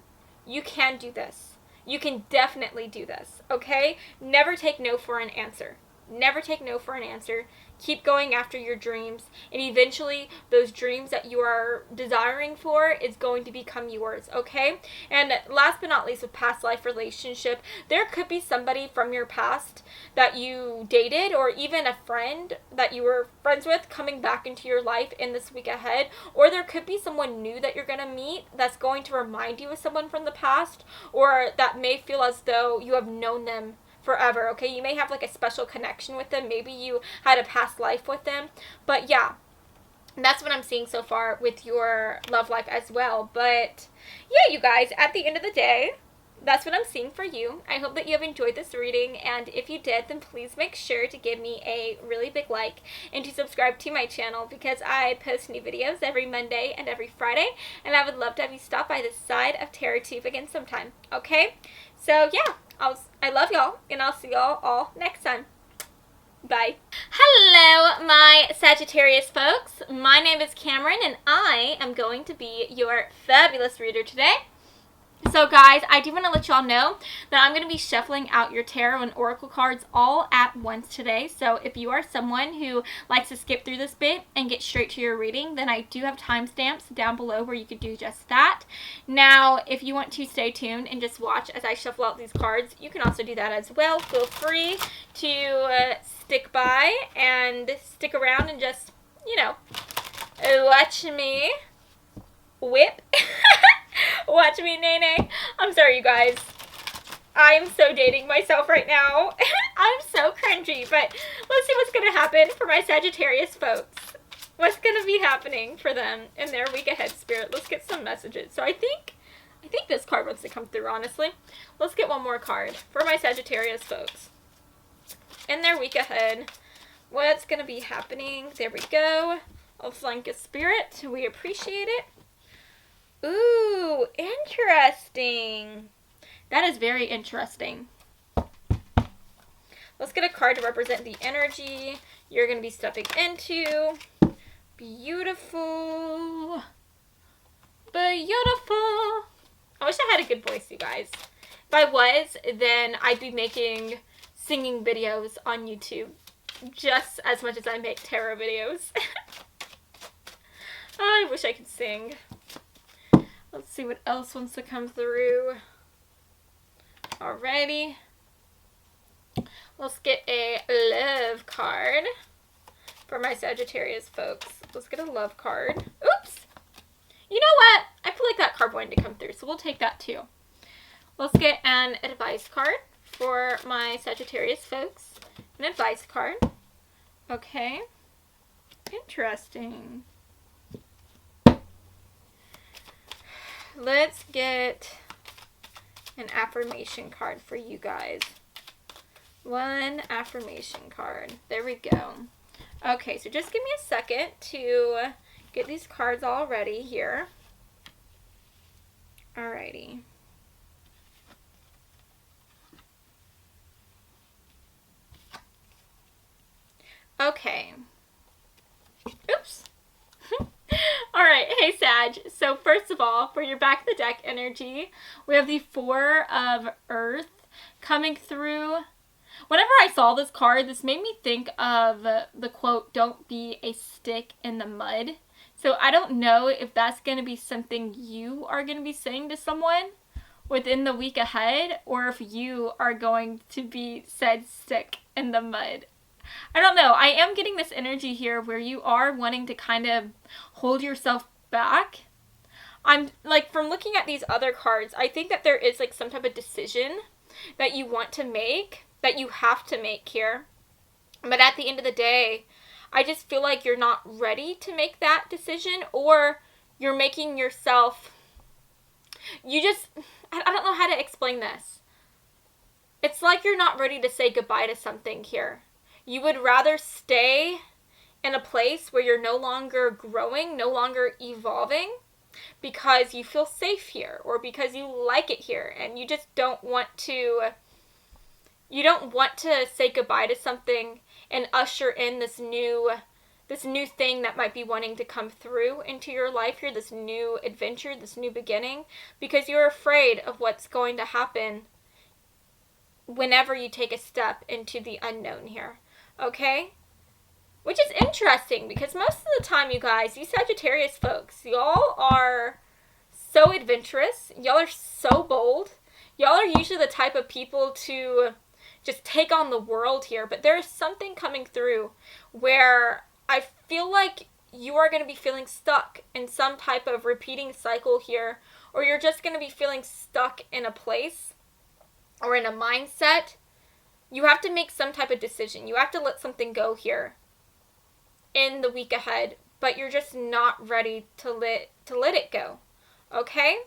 You can do this. You can definitely do this, okay? Never take no for an answer. Never take no for an answer. Keep going after your dreams, and eventually those dreams that you are desiring for is going to become yours, okay? And last but not least, with past life relationship, there could be somebody from your past that you dated, or even a friend that you were friends with coming back into your life in this week ahead, or there could be someone new that you're going to meet that's going to remind you of someone from the past, or that may feel as though you have known them forever, okay? You may have like a special connection with them. Maybe you had a past life with them. But yeah, that's what I'm seeing so far with your love life as well. But yeah, you guys, at the end of the day, that's what I'm seeing for you. I hope that you have enjoyed this reading, and if you did, then please make sure to give me a really big like and to subscribe to my channel, because I post new videos every Monday and every Friday, and I would love to have you stop by this side of TerraTube again sometime. Okay? So yeah, I love y'all, and I'll see y'all all next time. Bye. Hello, my Sagittarius folks. My name is Cameron, and I am going to be your fabulous reader today. So guys, I do want to let y'all know that I'm going to be shuffling out your tarot and oracle cards all at once today. So if you are someone who likes to skip through this bit and get straight to your reading, then I do have timestamps down below where you could do just that. Now, if you want to stay tuned and just watch as I shuffle out these cards, you can also do that as well. Feel free to stick by and stick around and just, you know, watch me whip. Watch me, nay. I'm sorry, you guys. I'm so dating myself right now. I'm so cringy, but let's see what's going to happen for my Sagittarius folks. What's going to be happening for them in their week ahead, Spirit? Let's get some messages. So I think this card wants to come through, honestly. Let's get one more card for my Sagittarius folks. In their week ahead, what's going to be happening? There we go. I'll flank a Spirit. We appreciate it. Ooh, interesting. That is very interesting. Let's get a card to represent the energy you're going to be stepping into. Beautiful. Beautiful. I wish I had a good voice, you guys. If I was, then I'd be making singing videos on YouTube just as much as I make tarot videos. I wish I could sing. Let's see what else wants to come through. Alrighty. Let's get a love card for my Sagittarius folks. Let's get a love card. Oops. You know what? I feel like that card wanted to come through, so we'll take that too. Let's get an advice card for my Sagittarius folks. An advice card. Okay. Interesting. Let's get an affirmation card for you guys. One affirmation card. There we go. Okay, so just give me a second to get these cards all ready here. Alrighty. Okay. Oops. Alright, hey Sag. So first of all, for your back of the deck energy, we have the Four of Earth coming through. Whenever I saw this card, this made me think of the quote, "Don't be a stick in the mud." So I don't know if that's going to be something you are going to be saying to someone within the week ahead, or if you are going to be said stick in the mud. I don't know. I am getting this energy here where you are wanting to kind of hold yourself back. I'm like, from looking at these other cards, I think that there is like some type of decision that you want to make, that you have to make here. But at the end of the day, I just feel like you're not ready to make that decision, or you're making yourself, I don't know how to explain this. It's like you're not ready to say goodbye to something here. You would rather stay in a place where you're no longer growing, no longer evolving, because you feel safe here, or because you like it here, and you just don't want to say goodbye to something and usher in this new thing that might be wanting to come through into your life here, this new adventure, this new beginning, because you're afraid of what's going to happen whenever you take a step into the unknown here. Okay? Which is interesting, because most of the time, you guys, you Sagittarius folks, y'all are so adventurous. Y'all are so bold. Y'all are usually the type of people to just take on the world here. But there is something coming through where I feel like you are going to be feeling stuck in some type of repeating cycle here, or you're just going to be feeling stuck in a place or in a mindset. You have to make some type of decision. You have to let something go here in the week ahead, but you're just not ready to let it go. Okay?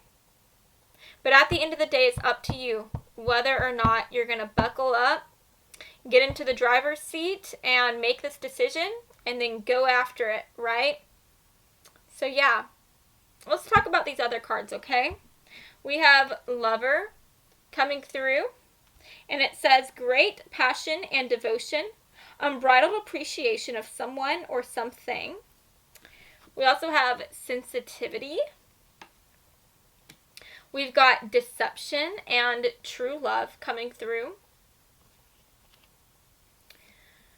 But at the end of the day, it's up to you whether or not you're going to buckle up, get into the driver's seat, and make this decision, and then go after it, right? So yeah, let's talk about these other cards, okay? We have Lover coming through, and it says great passion and devotion, unbridled appreciation of someone or something. We also have sensitivity. We've got deception and true love coming through.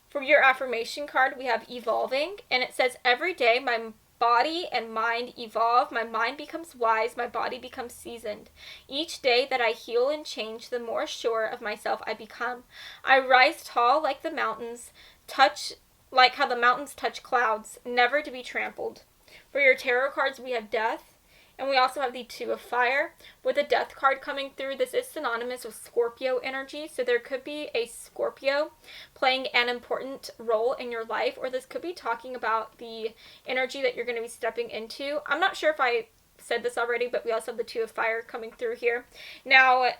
For your affirmation card, we have evolving, and it says every day my body and mind evolve, my mind becomes wise, my body becomes seasoned. Each day that I heal and change, the more sure of myself I become. I rise tall like the mountains, like how the mountains touch clouds, never to be trampled. For your tarot cards, we have death. And we also have the Two of Fire. With the Death card coming through, this is synonymous with Scorpio energy. So there could be a Scorpio playing an important role in your life. Or this could be talking about the energy that you're going to be stepping into. I'm not sure if I said this already, but we also have the Two of Fire coming through here. Now,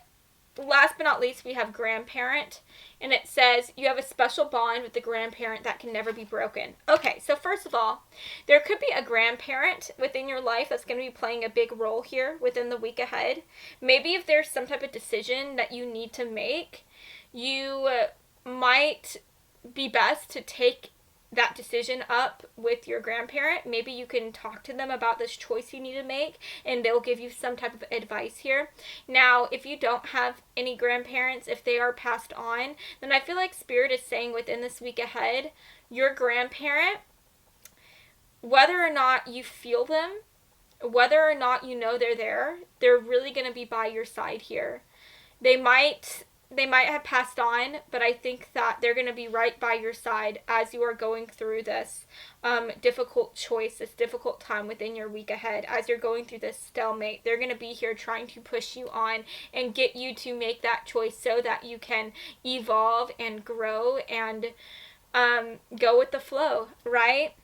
last but not least, we have grandparent. And it says you have a special bond with the grandparent that can never be broken. Okay, so first of all, there could be a grandparent within your life that's going to be playing a big role here within the week ahead. Maybe if there's some type of decision that you need to make, you might be best to take that decision up with your grandparent. Maybe you can talk to them about this choice you need to make, and they'll give you some type of advice here. Now, if you don't have any grandparents, if they are passed on, then I feel like Spirit is saying within this week ahead, your grandparent, whether or not you feel them, whether or not you know they're there, they're really going to be by your side here. They might have passed on, but I think that they're going to be right by your side as you are going through this difficult choice, this difficult time within your week ahead. As you're going through this stalemate, they're going to be here trying to push you on and get you to make that choice so that you can evolve and grow and go with the flow, right?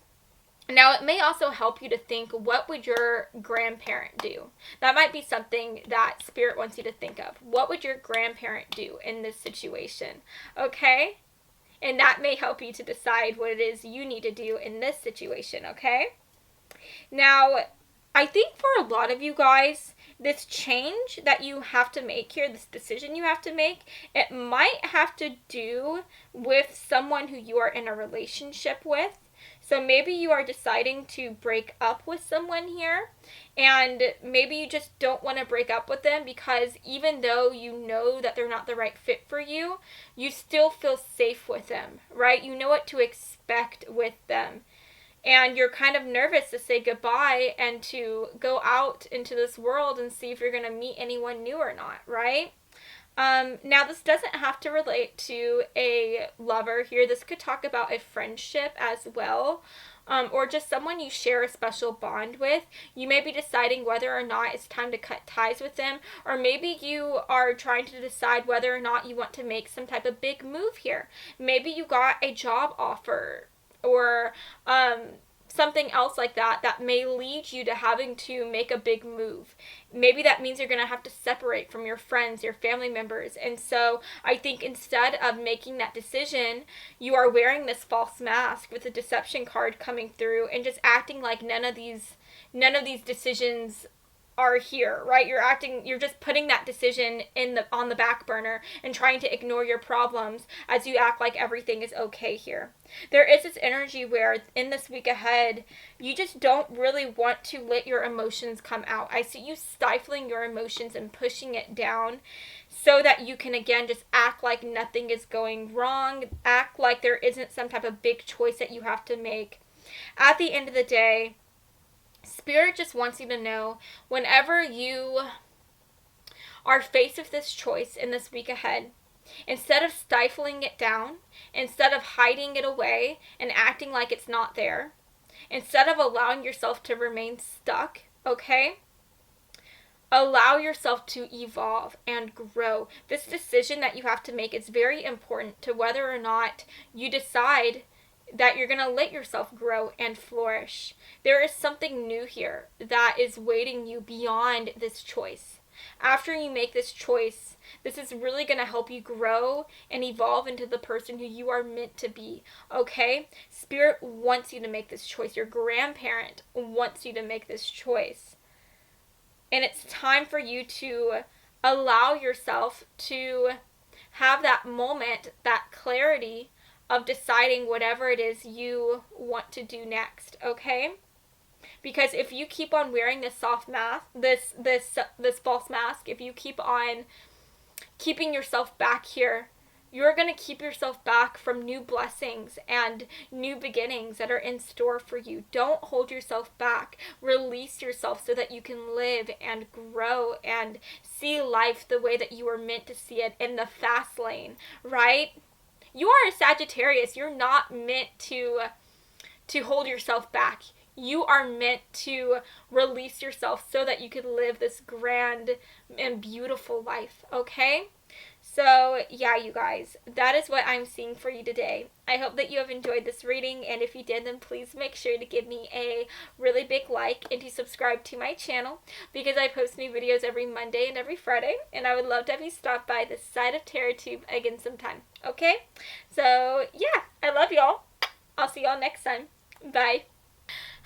Now, it may also help you to think, what would your grandparent do? That might be something that Spirit wants you to think of. What would your grandparent do in this situation? Okay? And that may help you to decide what it is you need to do in this situation, okay? Now, I think for a lot of you guys, this change that you have to make here, this decision you have to make, it might have to do with someone who you are in a relationship with. So maybe you are deciding to break up with someone here, and maybe you just don't want to break up with them because even though you know that they're not the right fit for you, you still feel safe with them, right? You know what to expect with them. And you're kind of nervous to say goodbye and to go out into this world and see if you're going to meet anyone new or not, right? Now, this doesn't have to relate to a lover here. This could talk about a friendship as well, or just someone you share a special bond with. You may be deciding whether or not it's time to cut ties with them, or maybe you are trying to decide whether or not you want to make some type of big move here. Maybe you got a job offer, or something else like that that may lead you to having to make a big move. Maybe that means you're going to have to separate from your friends, your family members. And so I think instead of making that decision, you are wearing this false mask with the deception card coming through and just acting like none of these decisions are here, right? You're just putting that decision on the back burner and trying to ignore your problems as you act like everything is okay here. There is this energy where in this week ahead, you just don't really want to let your emotions come out. I see you stifling your emotions and pushing it down so that you can again just act like nothing is going wrong, act like there isn't some type of big choice that you have to make. At the end of the day, Spirit just wants you to know whenever you are faced with this choice in this week ahead, instead of stifling it down, instead of hiding it away and acting like it's not there, instead of allowing yourself to remain stuck, okay? Allow yourself to evolve and grow. This decision that you have to make is very important to whether or not you decide that you're going to let yourself grow and flourish. There is something new here that is waiting you beyond this choice. After you make this choice, this is really going to help you grow and evolve into the person who you are meant to be, okay? Spirit wants you to make this choice. Your grandparent wants you to make this choice. And it's time for you to allow yourself to have that moment, that clarity of deciding whatever it is you want to do next, okay? Because if you keep on wearing this soft mask, this false mask, if you keep on keeping yourself back here, you're going to keep yourself back from new blessings and new beginnings that are in store for you. Don't hold yourself back. Release yourself so that you can live and grow and see life the way that you were meant to see it, in the fast lane, right? You are a Sagittarius. You're not meant to hold yourself back. You are meant to release yourself so that you can live this grand and beautiful life, okay? So, yeah, you guys, that is what I'm seeing for you today. I hope that you have enjoyed this reading, and if you did, then please make sure to give me a really big like and to subscribe to my channel, because I post new videos every Monday and every Friday, and I would love to have you stop by this side of TerraTube again sometime, okay? So, yeah, I love y'all. I'll see y'all next time. Bye.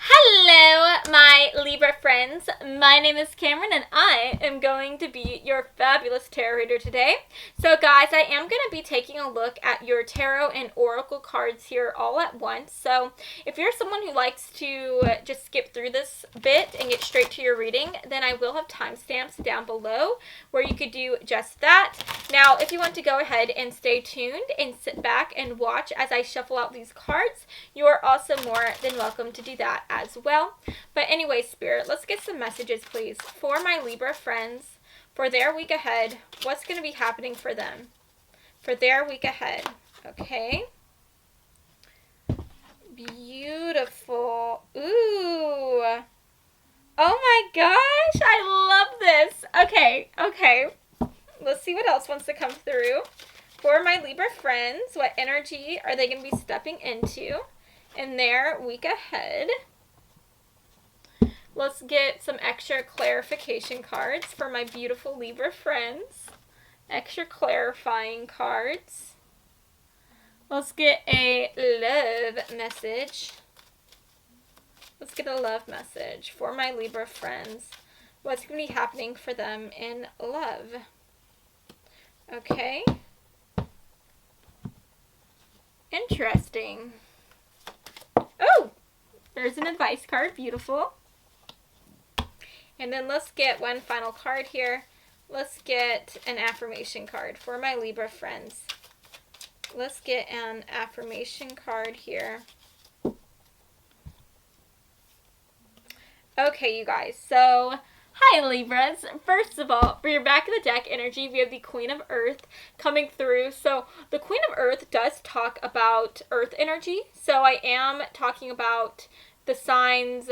Hello, my Libra friends. My name is Cameron, and I am going to be your fabulous tarot reader today. So, guys, I am going to be taking a look at your tarot and oracle cards here all at once. So, if you're someone who likes to just skip through this bit and get straight to your reading, then I will have timestamps down below where you could do just that. Now, if you want to go ahead and stay tuned and sit back and watch as I shuffle out these cards, you are also more than welcome to do that as well. But anyway, Spirit, let's get some messages, please, for my Libra friends, for their week ahead. What's going to be happening for them for their week ahead? Okay. Beautiful. Ooh. Oh my gosh, I love this. Okay. Let's see what else wants to come through. For my Libra friends, what energy are they going to be stepping into in their week ahead? Let's get some extra clarification cards for my beautiful Libra friends. Extra clarifying cards. Let's get a love message. Let's get a love message for my Libra friends. What's going to be happening for them in love? Okay. Interesting. Oh! There's an advice card. Beautiful. And then let's get one final card here. Let's get an affirmation card for my Libra friends. Let's get an affirmation card here. Okay, you guys. So, hi, Libras. First of all, for your back of the deck energy, we have the Queen of Earth coming through. So, the Queen of Earth does talk about Earth energy. So, I am talking about the signs,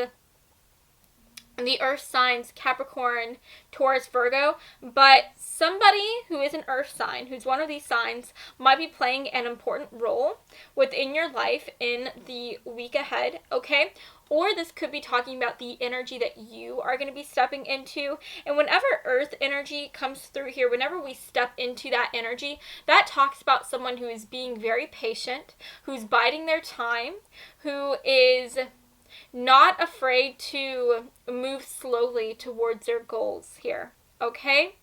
the earth signs, Capricorn, Taurus, Virgo, but somebody who is an earth sign, who's one of these signs, might be playing an important role within your life in the week ahead, okay? Or this could be talking about the energy that you are going to be stepping into. And whenever earth energy comes through here, whenever we step into that energy, that talks about someone who is being very patient, who's biding their time, who is not afraid to move slowly towards their goals here, okay?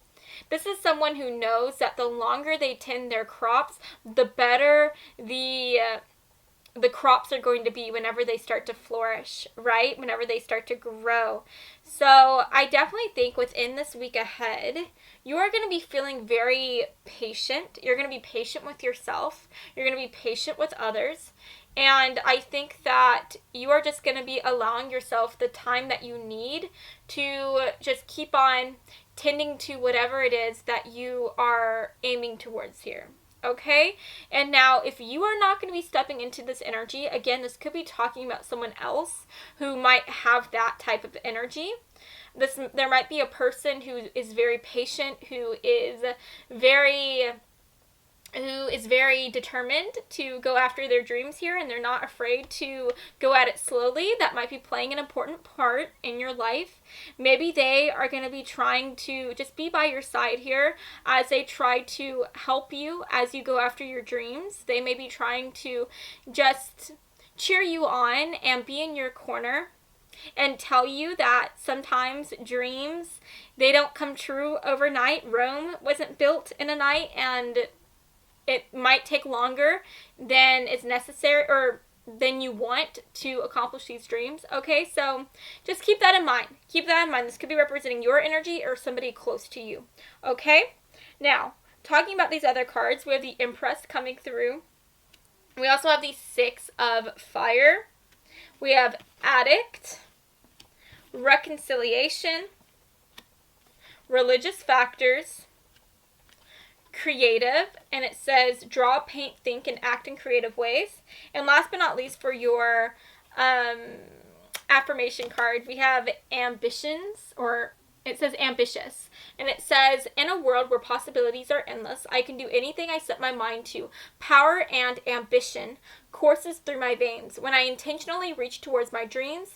This is someone who knows that the longer they tend their crops, the better the crops are going to be whenever they start to flourish, right? Whenever they start to grow. So I definitely think within this week ahead, you are going to be feeling very patient. You're going to be patient with yourself. You're going to be patient with others. And I think that you are just going to be allowing yourself the time that you need to just keep on tending to whatever it is that you are aiming towards here. Okay? And now, if you are not going to be stepping into this energy, again, this could be talking about someone else who might have that type of energy. There might be a person who is very patient, who is is very determined to go after their dreams here, and they're not afraid to go at it slowly. That might be playing an important part in your life. Maybe they are going to be trying to just be by your side here as they try to help you as you go after your dreams. They may be trying to just cheer you on and be in your corner and tell you that sometimes dreams, they don't come true overnight. Rome wasn't built in a night, and it might take longer than is necessary or than you want to accomplish these dreams. Okay, so just keep that in mind. Keep that in mind. This could be representing your energy or somebody close to you. Okay, now talking about these other cards, we have the Empress coming through. We also have the Six of Fire. We have Addict, Reconciliation, Religious Factors, Creative, and it says draw, paint, think, and act in creative ways. And last but not least, for your affirmation card, we have Ambitions, or it says Ambitious. And it says, in a world where possibilities are endless, I can do anything I set my mind to. Power and ambition courses through my veins. When I intentionally reach towards my dreams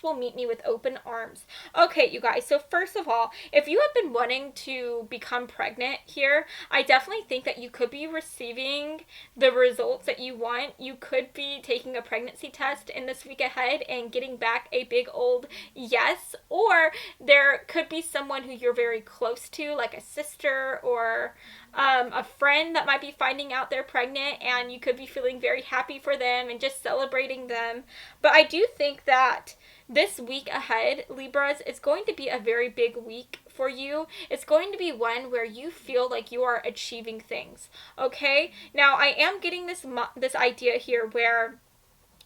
will meet me with open arms. Okay, you guys, so first of all, if you have been wanting to become pregnant here, I definitely think that you could be receiving the results that you want. You could be taking a pregnancy test in this week ahead and getting back a big old yes, or there could be someone who you're very close to, like a sister or a friend that might be finding out they're pregnant, and you could be feeling very happy for them and just celebrating them. But I do think that this week ahead, Libras, is going to be a very big week for you. It's going to be one where you feel like you are achieving things. Okay? Now, I am getting this idea here where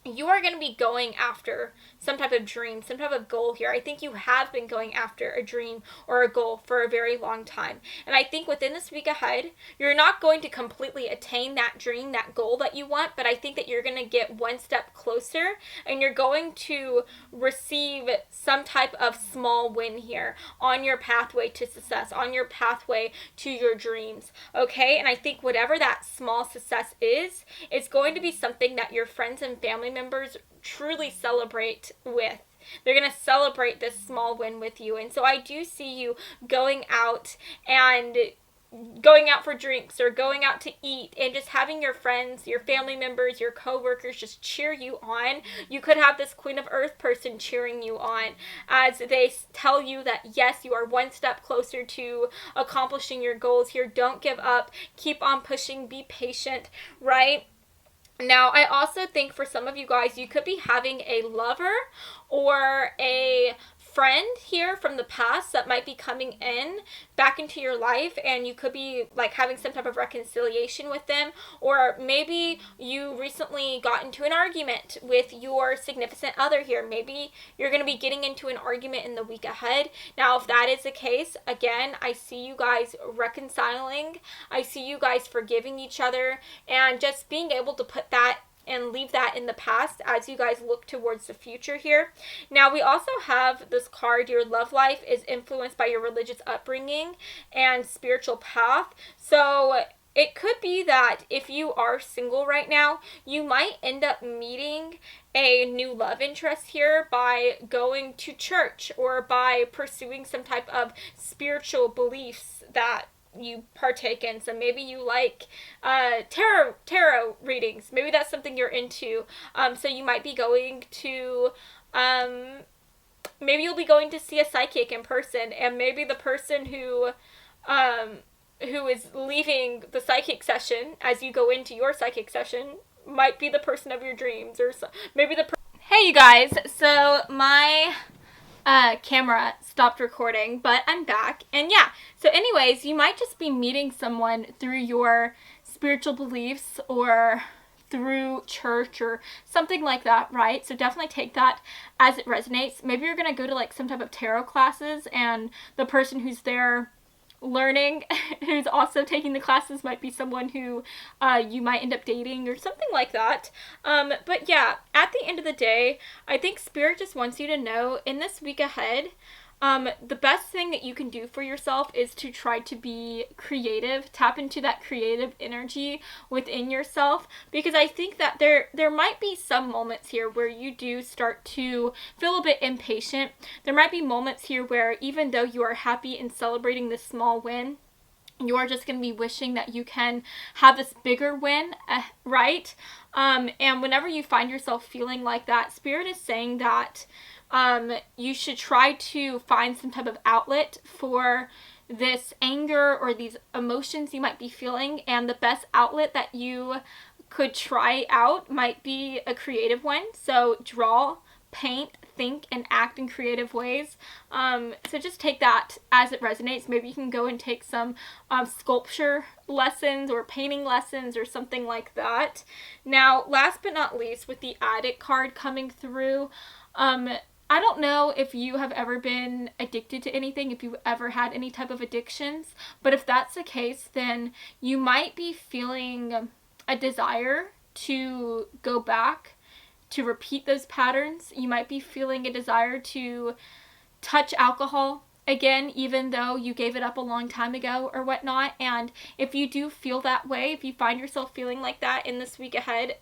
you are going to be going after some type of dream, some type of goal here. I think you have been going after a dream or a goal for a very long time. And I think within this week ahead, you're not going to completely attain that dream, that goal that you want, but I think that you're going to get one step closer, and you're going to receive some type of small win here on your pathway to success, on your pathway to your dreams. Okay? And I think whatever that small success is, it's going to be something that your friends and family members truly celebrate with. They're going to celebrate this small win with you. And so I do see you going out for drinks or going out to eat and just having your friends, your family members, your co-workers just cheer you on. You could have this Queen of Earth person cheering you on as they tell you that yes, you are one step closer to accomplishing your goals here. Don't give up. Keep on pushing. Be patient, right? Now, I also think for some of you guys, you could be having a lover or a friend here from the past that might be coming in back into your life, and you could be like having some type of reconciliation with them, or maybe you recently got into an argument with your significant other here. Maybe you're going to be getting into an argument in the week ahead. Now, if that is the case, again, I see you guys reconciling. I see you guys forgiving each other and just being able to put that and leave that in the past as you guys look towards the future here. Now, we also have this card, your love life is influenced by your religious upbringing and spiritual path. So it could be that if you are single right now, you might end up meeting a new love interest here by going to church or by pursuing some type of spiritual beliefs that you partake in. So maybe you like tarot readings. Maybe that's something you're into. So you might be going to maybe you'll be going to see a psychic in person, and maybe the person who is leaving the psychic session as you go into your psychic session might be the person of your dreams, or maybe the Hey you guys, so my camera stopped recording, but I'm back. And yeah, so anyways, you might just be meeting someone through your spiritual beliefs or through church or something like that, right? So definitely take that as it resonates. Maybe you're gonna go to like some type of tarot classes, and the person who's there learning who's also taking the classes might be someone who you might end up dating or something like that. But yeah, at the end of the day, I think Spirit just wants you to know in this week ahead, The best thing that you can do for yourself is to try to be creative, tap into that creative energy within yourself, because I think that there might be some moments here where you do start to feel a bit impatient. There might be moments here where even though you are happy and celebrating this small win, you are just going to be wishing that you can have this bigger win, right? And whenever you find yourself feeling like that, Spirit is saying that you should try to find some type of outlet for this anger or these emotions you might be feeling. And the best outlet that you could try out might be a creative one. So draw, paint, think, and act in creative ways. So just take that as it resonates. Maybe you can go and take some sculpture lessons or painting lessons or something like that. Now, last but not least, with the addict card coming through, I don't know if you have ever been addicted to anything, if you've ever had any type of addictions, but if that's the case, then you might be feeling a desire to go back, to repeat those patterns. You might be feeling a desire to touch alcohol again, even though you gave it up a long time ago or whatnot. And if you do feel that way, if you find yourself feeling like that in this week ahead,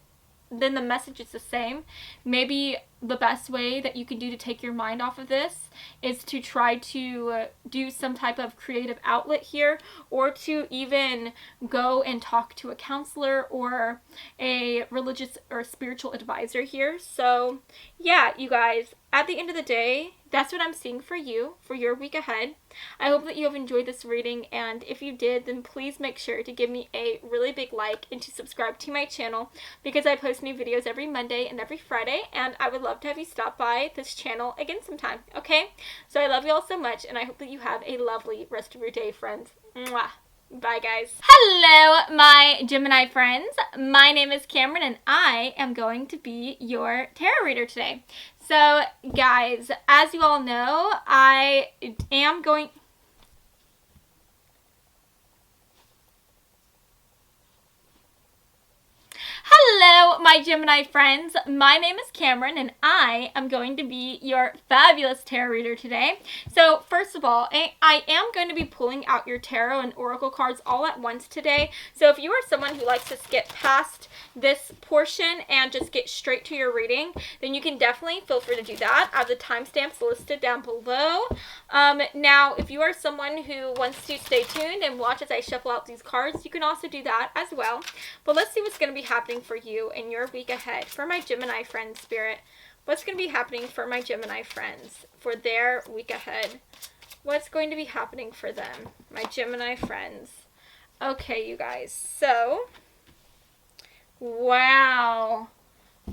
then the message is the same. Maybe the best way that you can do to take your mind off of this is to try to do some type of creative outlet here, or to even go and talk to a counselor or a religious or spiritual advisor here. So yeah, you guys, at the end of the day, that's what I'm seeing for you, for your week ahead. I hope that you have enjoyed this reading, and if you did, then please make sure to give me a really big like and to subscribe to my channel, because I post new videos every Monday and every Friday, and I would love to have you stop by this channel again sometime, okay? So I love you all so much, and I hope that you have a lovely rest of your day, friends. Mwah. Bye, guys. Hello, my Gemini friends. My name is Cameron, and I am going to be your tarot reader today. So, guys, as you all know, I am going... Hello, my Gemini friends. My name is Cameron, and I am going to be your fabulous tarot reader today. So, first of all, I am going to be pulling out your tarot and oracle cards all at once today. So, if you are someone who likes to skip past this portion and just get straight to your reading, then you can definitely feel free to do that. I have the timestamps listed down below. Now, if you are someone who wants to stay tuned and watch as I shuffle out these cards, you can also do that as well. But let's see what's going to be happening for you in your week ahead. For my Gemini friends, Spirit, what's going to be happening for my Gemini friends for their week ahead? What's going to be happening for them, my Gemini friends? Okay, you guys, so, wow.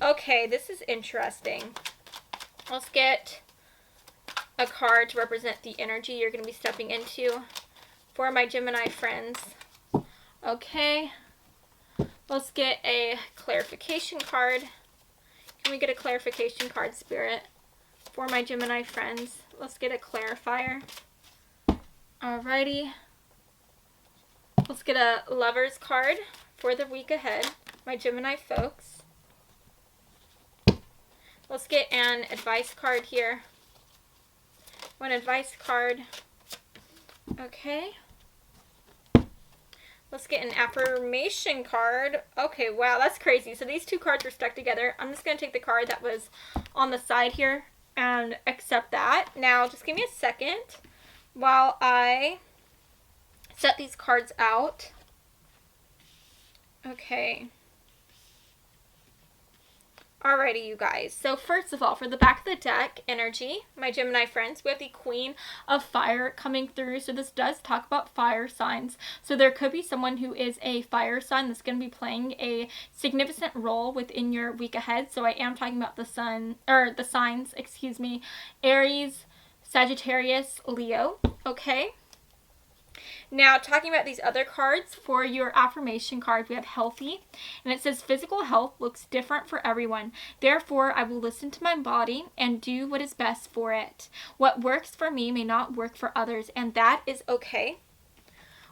Okay, this is interesting. Let's get a card to represent the energy you're going to be stepping into for my Gemini friends. Okay. Let's get a clarification card. Can we get a clarification card, Spirit, for my Gemini friends? Let's get a clarifier. Alrighty. Let's get a Lover's card for the week ahead, my Gemini folks. Let's get an advice card here. One advice card. Okay. Let's get an affirmation card. Okay, wow, that's crazy. So these two cards are stuck together. I'm just going to take the card that was on the side here and accept that. Now, just give me a second while I set these cards out. Okay. Alrighty, you guys. So first of all, for the back of the deck energy, my Gemini friends, we have the Queen of Fire coming through. So this does talk about fire signs. So there could be someone who is a fire sign that's going to be playing a significant role within your week ahead. So I am talking about the signs, excuse me, Aries, Sagittarius, Leo. Okay. Now, talking about these other cards, for your affirmation card, we have healthy, and it says physical health looks different for everyone. Therefore, I will listen to my body and do what is best for it. What works for me may not work for others, and that is okay.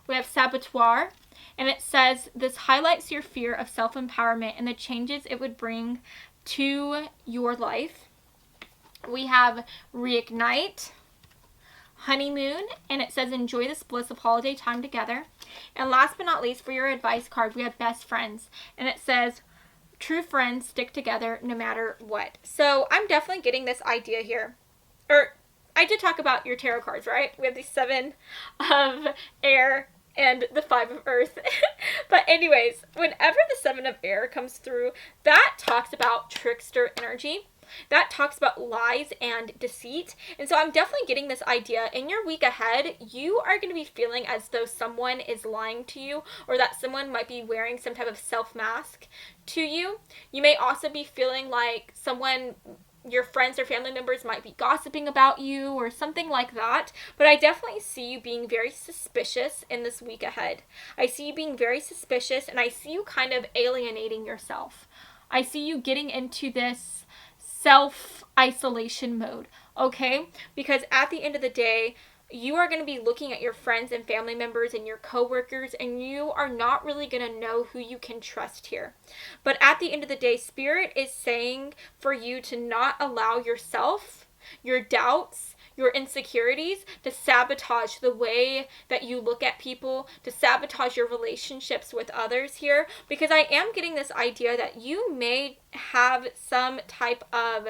We have saboteur, and it says this highlights your fear of self-empowerment and the changes it would bring to your life. We have reignite. honeymoon, and it says enjoy this bliss of holiday time together. And last but not least, for your advice card, we have best friends, and it says true friends stick together no matter what. So I'm definitely getting this idea here. Or I did talk about your tarot cards, right? We have the 7 of air and the 5 of earth. But anyways, whenever the 7 of air comes through, that talks about trickster energy. That talks about lies and deceit. And so I'm definitely getting this idea. In your week ahead, you are going to be feeling as though someone is lying to you, or that someone might be wearing some type of self-mask to you. You may also be feeling like your friends or family members might be gossiping about you or something like that. But I definitely see you being very suspicious in this week ahead. I see you being very suspicious, and I see you kind of alienating yourself. I see you getting into this self-isolation mode, okay? Because at the end of the day, you are going to be looking at your friends and family members and your coworkers, and you are not really going to know who you can trust here. But at the end of the day, Spirit is saying for you to not allow yourself, your doubts, your insecurities to sabotage the way that you look at people, to sabotage your relationships with others here, because I am getting this idea that you may have some type of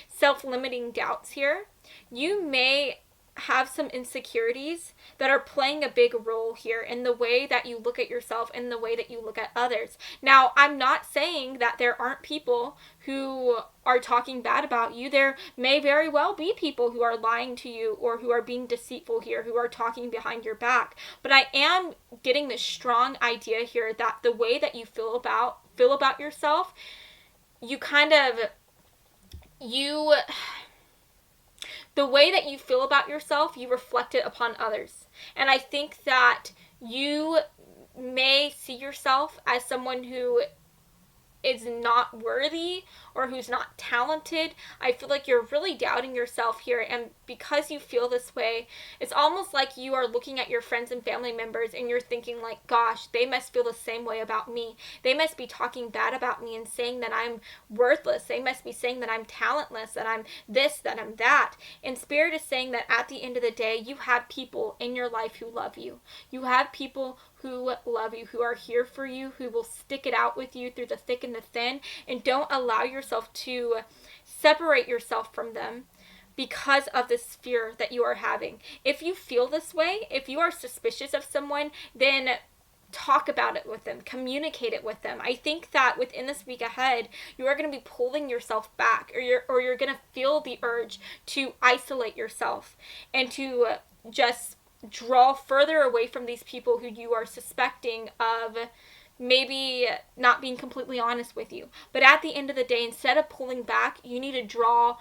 self-limiting doubts here. You may have some insecurities that are playing a big role here in the way that you look at yourself and the way that you look at others. Now, I'm not saying that there aren't people who are talking bad about you. There may very well be people who are lying to you or who are being deceitful here, who are talking behind your back. But I am getting this strong idea here that the way that you feel about yourself, the way that you feel about yourself, you reflect it upon others. And I think that you may see yourself as someone who is not worthy or who's not talented. I feel like you're really doubting yourself here, and because you feel this way, it's almost like you are looking at your friends and family members and you're thinking like, gosh, they must feel the same way about me. They must be talking bad about me and saying that I'm worthless. They must be saying that I'm talentless, that I'm this, that I'm that. And Spirit is saying that at the end of the day, you have people in your life who love you. You have people who love you, who are here for you, who will stick it out with you through the thick and the thin, and don't allow yourself to separate yourself from them because of this fear that you are having. If you feel this way, if you are suspicious of someone, then talk about it with them, communicate it with them. I think that within this week ahead, you are going to be pulling yourself back, or you're going to feel the urge to isolate yourself and to just draw further away from these people who you are suspecting of maybe not being completely honest with you. But at the end of the day, instead of pulling back, you need to draw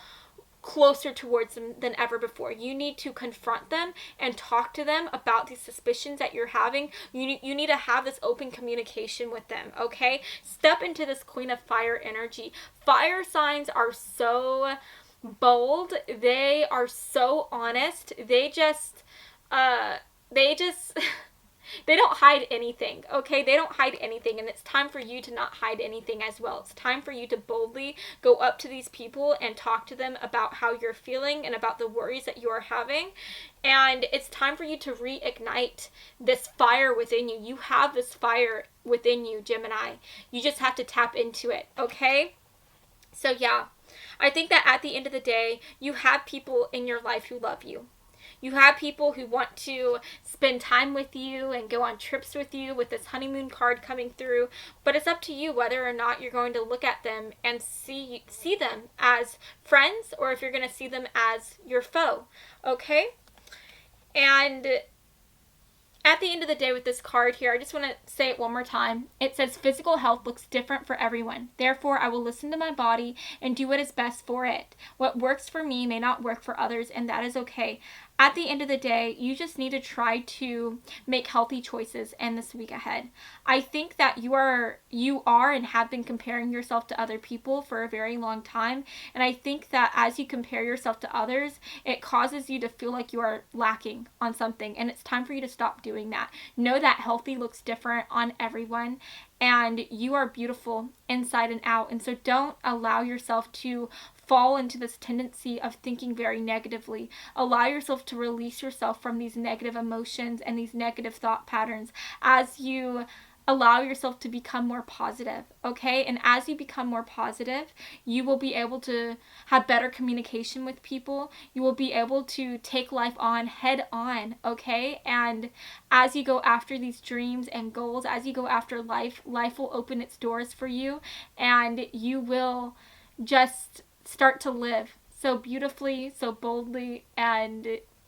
closer towards them than ever before. You need to confront them and talk to them about these suspicions that you're having. You need to have this open communication with them, okay? Step into this Queen of Fire energy. Fire signs are so bold. They are so honest. They don't hide anything, okay? They don't hide anything, and it's time for you to not hide anything as well. It's time for you to boldly go up to these people and talk to them about how you're feeling and about the worries that you are having. And it's time for you to reignite this fire within you. You have this fire within you, Gemini. You just have to tap into it, okay? So yeah, I think that at the end of the day, you have people in your life who love you. You have people who want to spend time with you and go on trips with you with this honeymoon card coming through. But it's up to you whether or not you're going to look at them and see them as friends, or if you're going to see them as your foe. Okay? And at the end of the day with this card here, I just want to say it one more time. It says physical health looks different for everyone. Therefore, I will listen to my body and do what is best for it. What works for me may not work for others, and that is okay. At the end of the day, you just need to try to make healthy choices in this week ahead. I think that you are and have been comparing yourself to other people for a very long time. And I think that as you compare yourself to others, it causes you to feel like you are lacking on something. And it's time for you to stop doing that. Know that healthy looks different on everyone. And you are beautiful inside and out. And so don't allow yourself to fall into this tendency of thinking very negatively. Allow yourself to release yourself from these negative emotions and these negative thought patterns as you allow yourself to become more positive, okay? And as you become more positive, you will be able to have better communication with people. You will be able to take life on head on, okay? And as you go after these dreams and goals, as you go after life, life will open its doors for you, and you will just start to live so beautifully, so boldly, and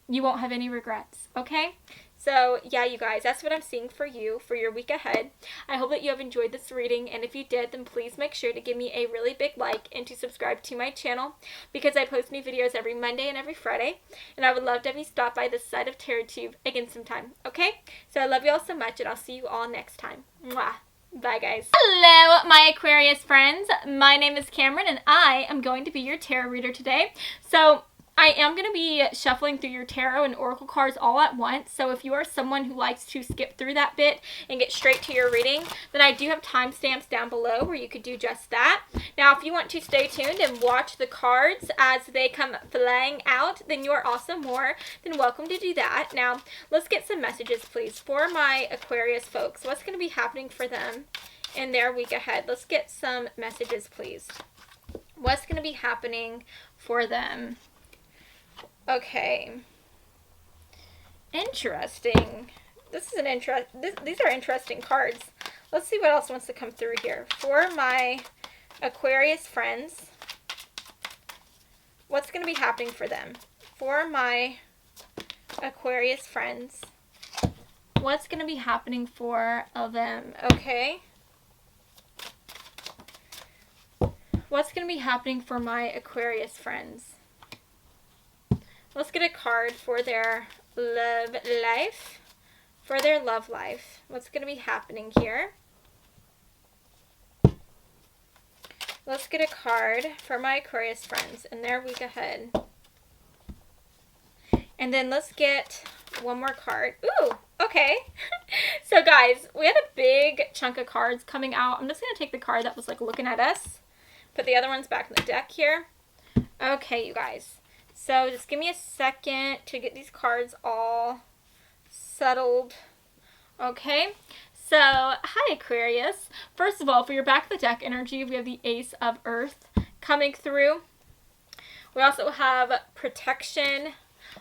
you won't have any regrets, okay? So, yeah, you guys, that's what I'm seeing for you for your week ahead. I hope that you have enjoyed this reading, and if you did, then please make sure to give me a really big like and to subscribe to my channel, because I post new videos every Monday and every Friday, and I would love to have you stop by this side of TarotTube again sometime, okay? So I love you all so much, and I'll see you all next time. Mwah. Bye, guys. Hello, my Aquarius friends. My name is Cameron, and I am going to be your tarot reader today. So I am going to be shuffling through your tarot and oracle cards all at once, so if you are someone who likes to skip through that bit and get straight to your reading, then I do have timestamps down below where you could do just that. Now, if you want to stay tuned and watch the cards as they come flying out, then you are also more than welcome to do that. Now, let's get some messages, please, for my Aquarius folks. What's going to be happening for them in their week ahead? Let's get some messages, please. What's going to be happening for them? Okay. Interesting. This is an these are interesting cards. Let's see what else wants to come through here. For my Aquarius friends, what's going to be happening for them? For my Aquarius friends, what's going to be happening for them? Okay. What's going to be happening for my Aquarius friends? Let's get a card for their love life. For their love life. What's going to be happening here? Let's get a card for my Aquarius friends in their week ahead. And then let's get one more card. Ooh, okay. So guys, we had a big chunk of cards coming out. I'm just going to take the card that was like looking at us. Put the other ones back in the deck here. Okay, you guys. So just give me a second to get these cards all settled. Okay, so hi Aquarius. First of all, for your back of the deck energy, we have the Ace of Earth coming through. We also have protection,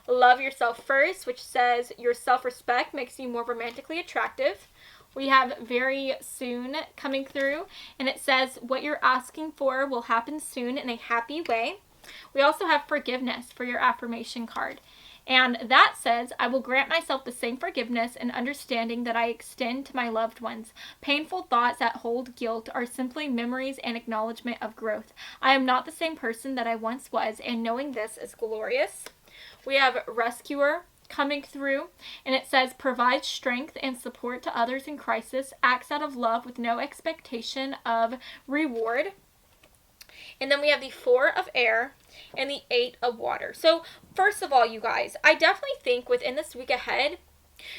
love yourself first, which says your self-respect makes you more romantically attractive. We have very soon coming through, and it says what you're asking for will happen soon in a happy way. We also have forgiveness for your affirmation card. And that says, I will grant myself the same forgiveness and understanding that I extend to my loved ones. Painful thoughts that hold guilt are simply memories and acknowledgement of growth. I am not the same person that I once was, and knowing this is glorious. We have rescuer coming through, and it says, provide strength and support to others in crisis, acts out of love with no expectation of reward. And then we have the 4 of air and the 8 of water. So first of all, you guys, I definitely think within this week ahead,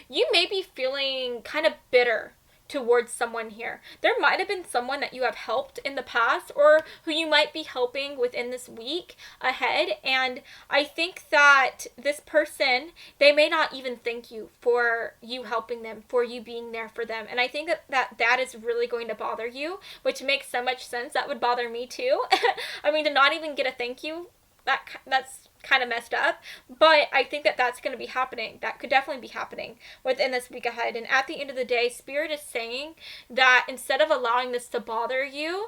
you may be feeling kind of bitter towards someone here. There might have been someone that you have helped in the past or who you might be helping within this week ahead. And I think that this person, they may not even thank you for you helping them, for you being there for them. And I think that is really going to bother you, which makes so much sense. That would bother me too. I mean, to not even get a thank you, that's kind of messed up, but I think that that's going to be happening. That could definitely be happening within this week ahead. And at the end of the day, Spirit is saying that instead of allowing this to bother you,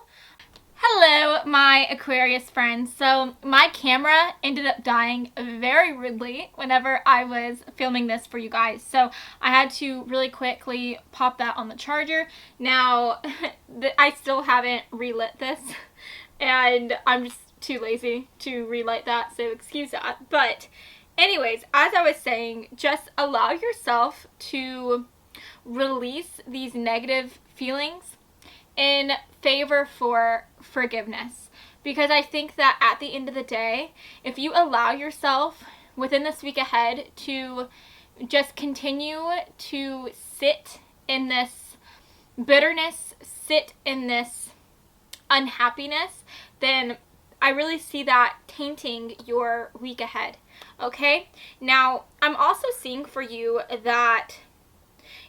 hello, my Aquarius friends. So my camera ended up dying very rudely whenever I was filming this for you guys. So I had to really quickly pop that on the charger. Now, I still haven't relit this, and I'm just too lazy to relight that, so excuse that. But anyways, as I was saying, just allow yourself to release these negative feelings in favor for forgiveness, because I think that at the end of the day, if you allow yourself within this week ahead to just continue to sit in this bitterness, sit in this unhappiness, then I really see that tainting your week ahead. Okay? Now, I'm also seeing for you that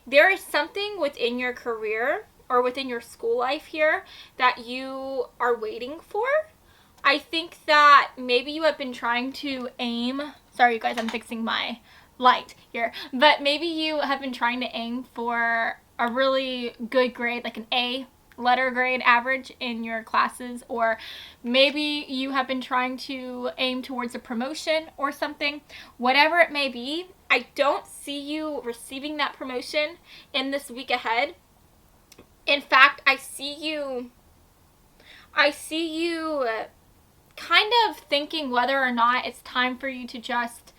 there is something within your career or within your school life here that you are waiting for. I think that maybe you have been trying to aim, sorry you guys, I'm fixing my light here, but maybe you have been trying to aim for a really good grade, like an A letter grade average in your classes, or maybe you have been trying to aim towards a promotion or something. Whatever it may be, I don't see you receiving that promotion in this week ahead. In fact, I see you kind of thinking whether or not it's time for you to just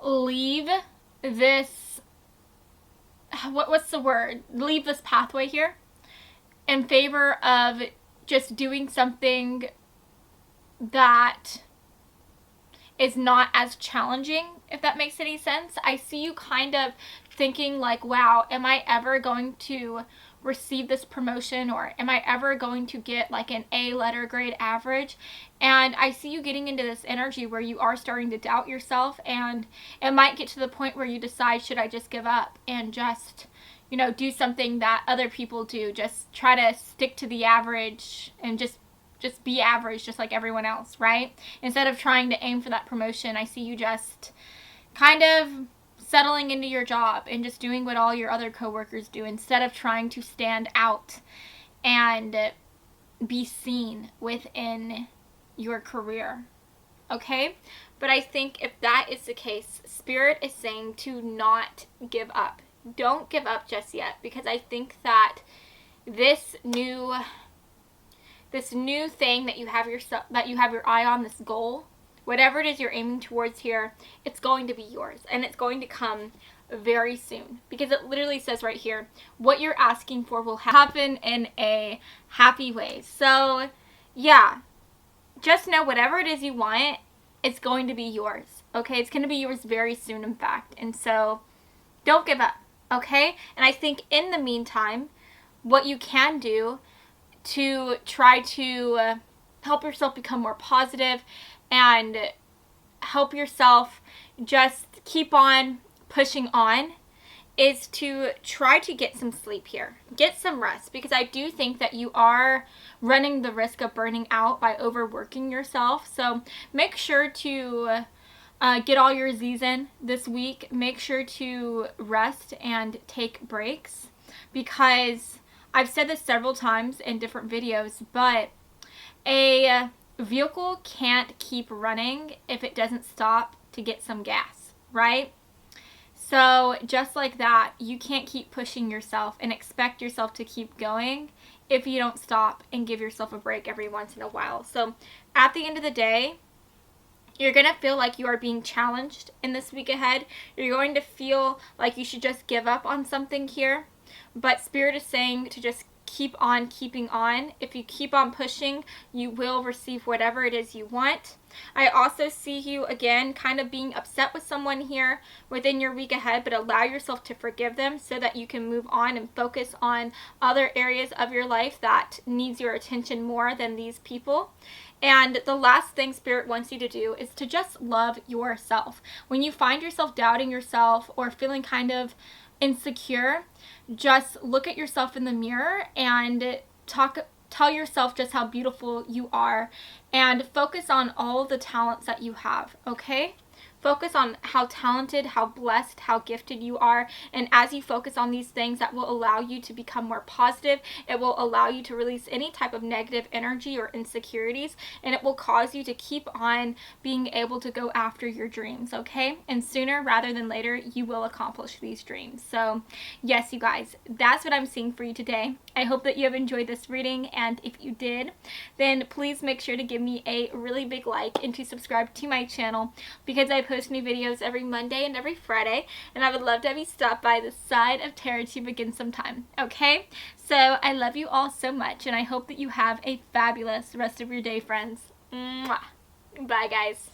leave this, what's the word? Leave this pathway here in favor of just doing something that is not as challenging, if that makes any sense. I see you kind of thinking like, wow, am I ever going to receive this promotion, or am I ever going to get like an A letter grade average? And I see you getting into this energy where you are starting to doubt yourself, and it might get to the point where you decide, should I just give up and just, you know, do something that other people do, just try to stick to the average and just be average just like everyone else, right? Instead of trying to aim for that promotion, I see you just kind of settling into your job and just doing what all your other coworkers do instead of trying to stand out and be seen within your career. Okay? But I think if that is the case, Spirit is saying to not give up. Don't give up just yet, because I think that this new thing that you have your eye on, this goal, whatever it is you're aiming towards here, it's going to be yours, and it's going to come very soon, because it literally says right here, what you're asking for will happen in a happy way. So yeah, just know whatever it is you want, it's going to be yours. Okay? It's going to be yours very soon, in fact. And so don't give up. Okay? And I think in the meantime, what you can do to try to help yourself become more positive and help yourself just keep on pushing on is to try to get some sleep here. Get some rest, because I do think that you are running the risk of burning out by overworking yourself. So make sure to get all your Z's in this week. Make sure to rest and take breaks, because I've said this several times in different videos, but a vehicle can't keep running if it doesn't stop to get some gas, right? So just like that, you can't keep pushing yourself and expect yourself to keep going if you don't stop and give yourself a break every once in a while. So at the end of the day, you're going to feel like you are being challenged in this week ahead. You're going to feel like you should just give up on something here. But Spirit is saying to just keep on keeping on. If you keep on pushing, you will receive whatever it is you want. I also see you, again, kind of being upset with someone here within your week ahead, but allow yourself to forgive them so that you can move on and focus on other areas of your life that needs your attention more than these people. And the last thing Spirit wants you to do is to just love yourself. When you find yourself doubting yourself or feeling kind of insecure, just look at yourself in the mirror and tell yourself just how beautiful you are, and focus on all the talents that you have, okay? Focus on how talented, how blessed, how gifted you are. And as you focus on these things, that will allow you to become more positive. It will allow you to release any type of negative energy or insecurities. And it will cause you to keep on being able to go after your dreams, okay? And sooner rather than later, you will accomplish these dreams. So yes, you guys, that's what I'm seeing for you today. I hope that you have enjoyed this reading. And if you did, then please make sure to give me a really big like and to subscribe to my channel, because I post new videos every Monday and every Friday, and I would love to have you stop by the side of Tarot Tube again sometime, okay? So I love you all so much, and I hope that you have a fabulous rest of your day, friends. Mwah. Bye, guys.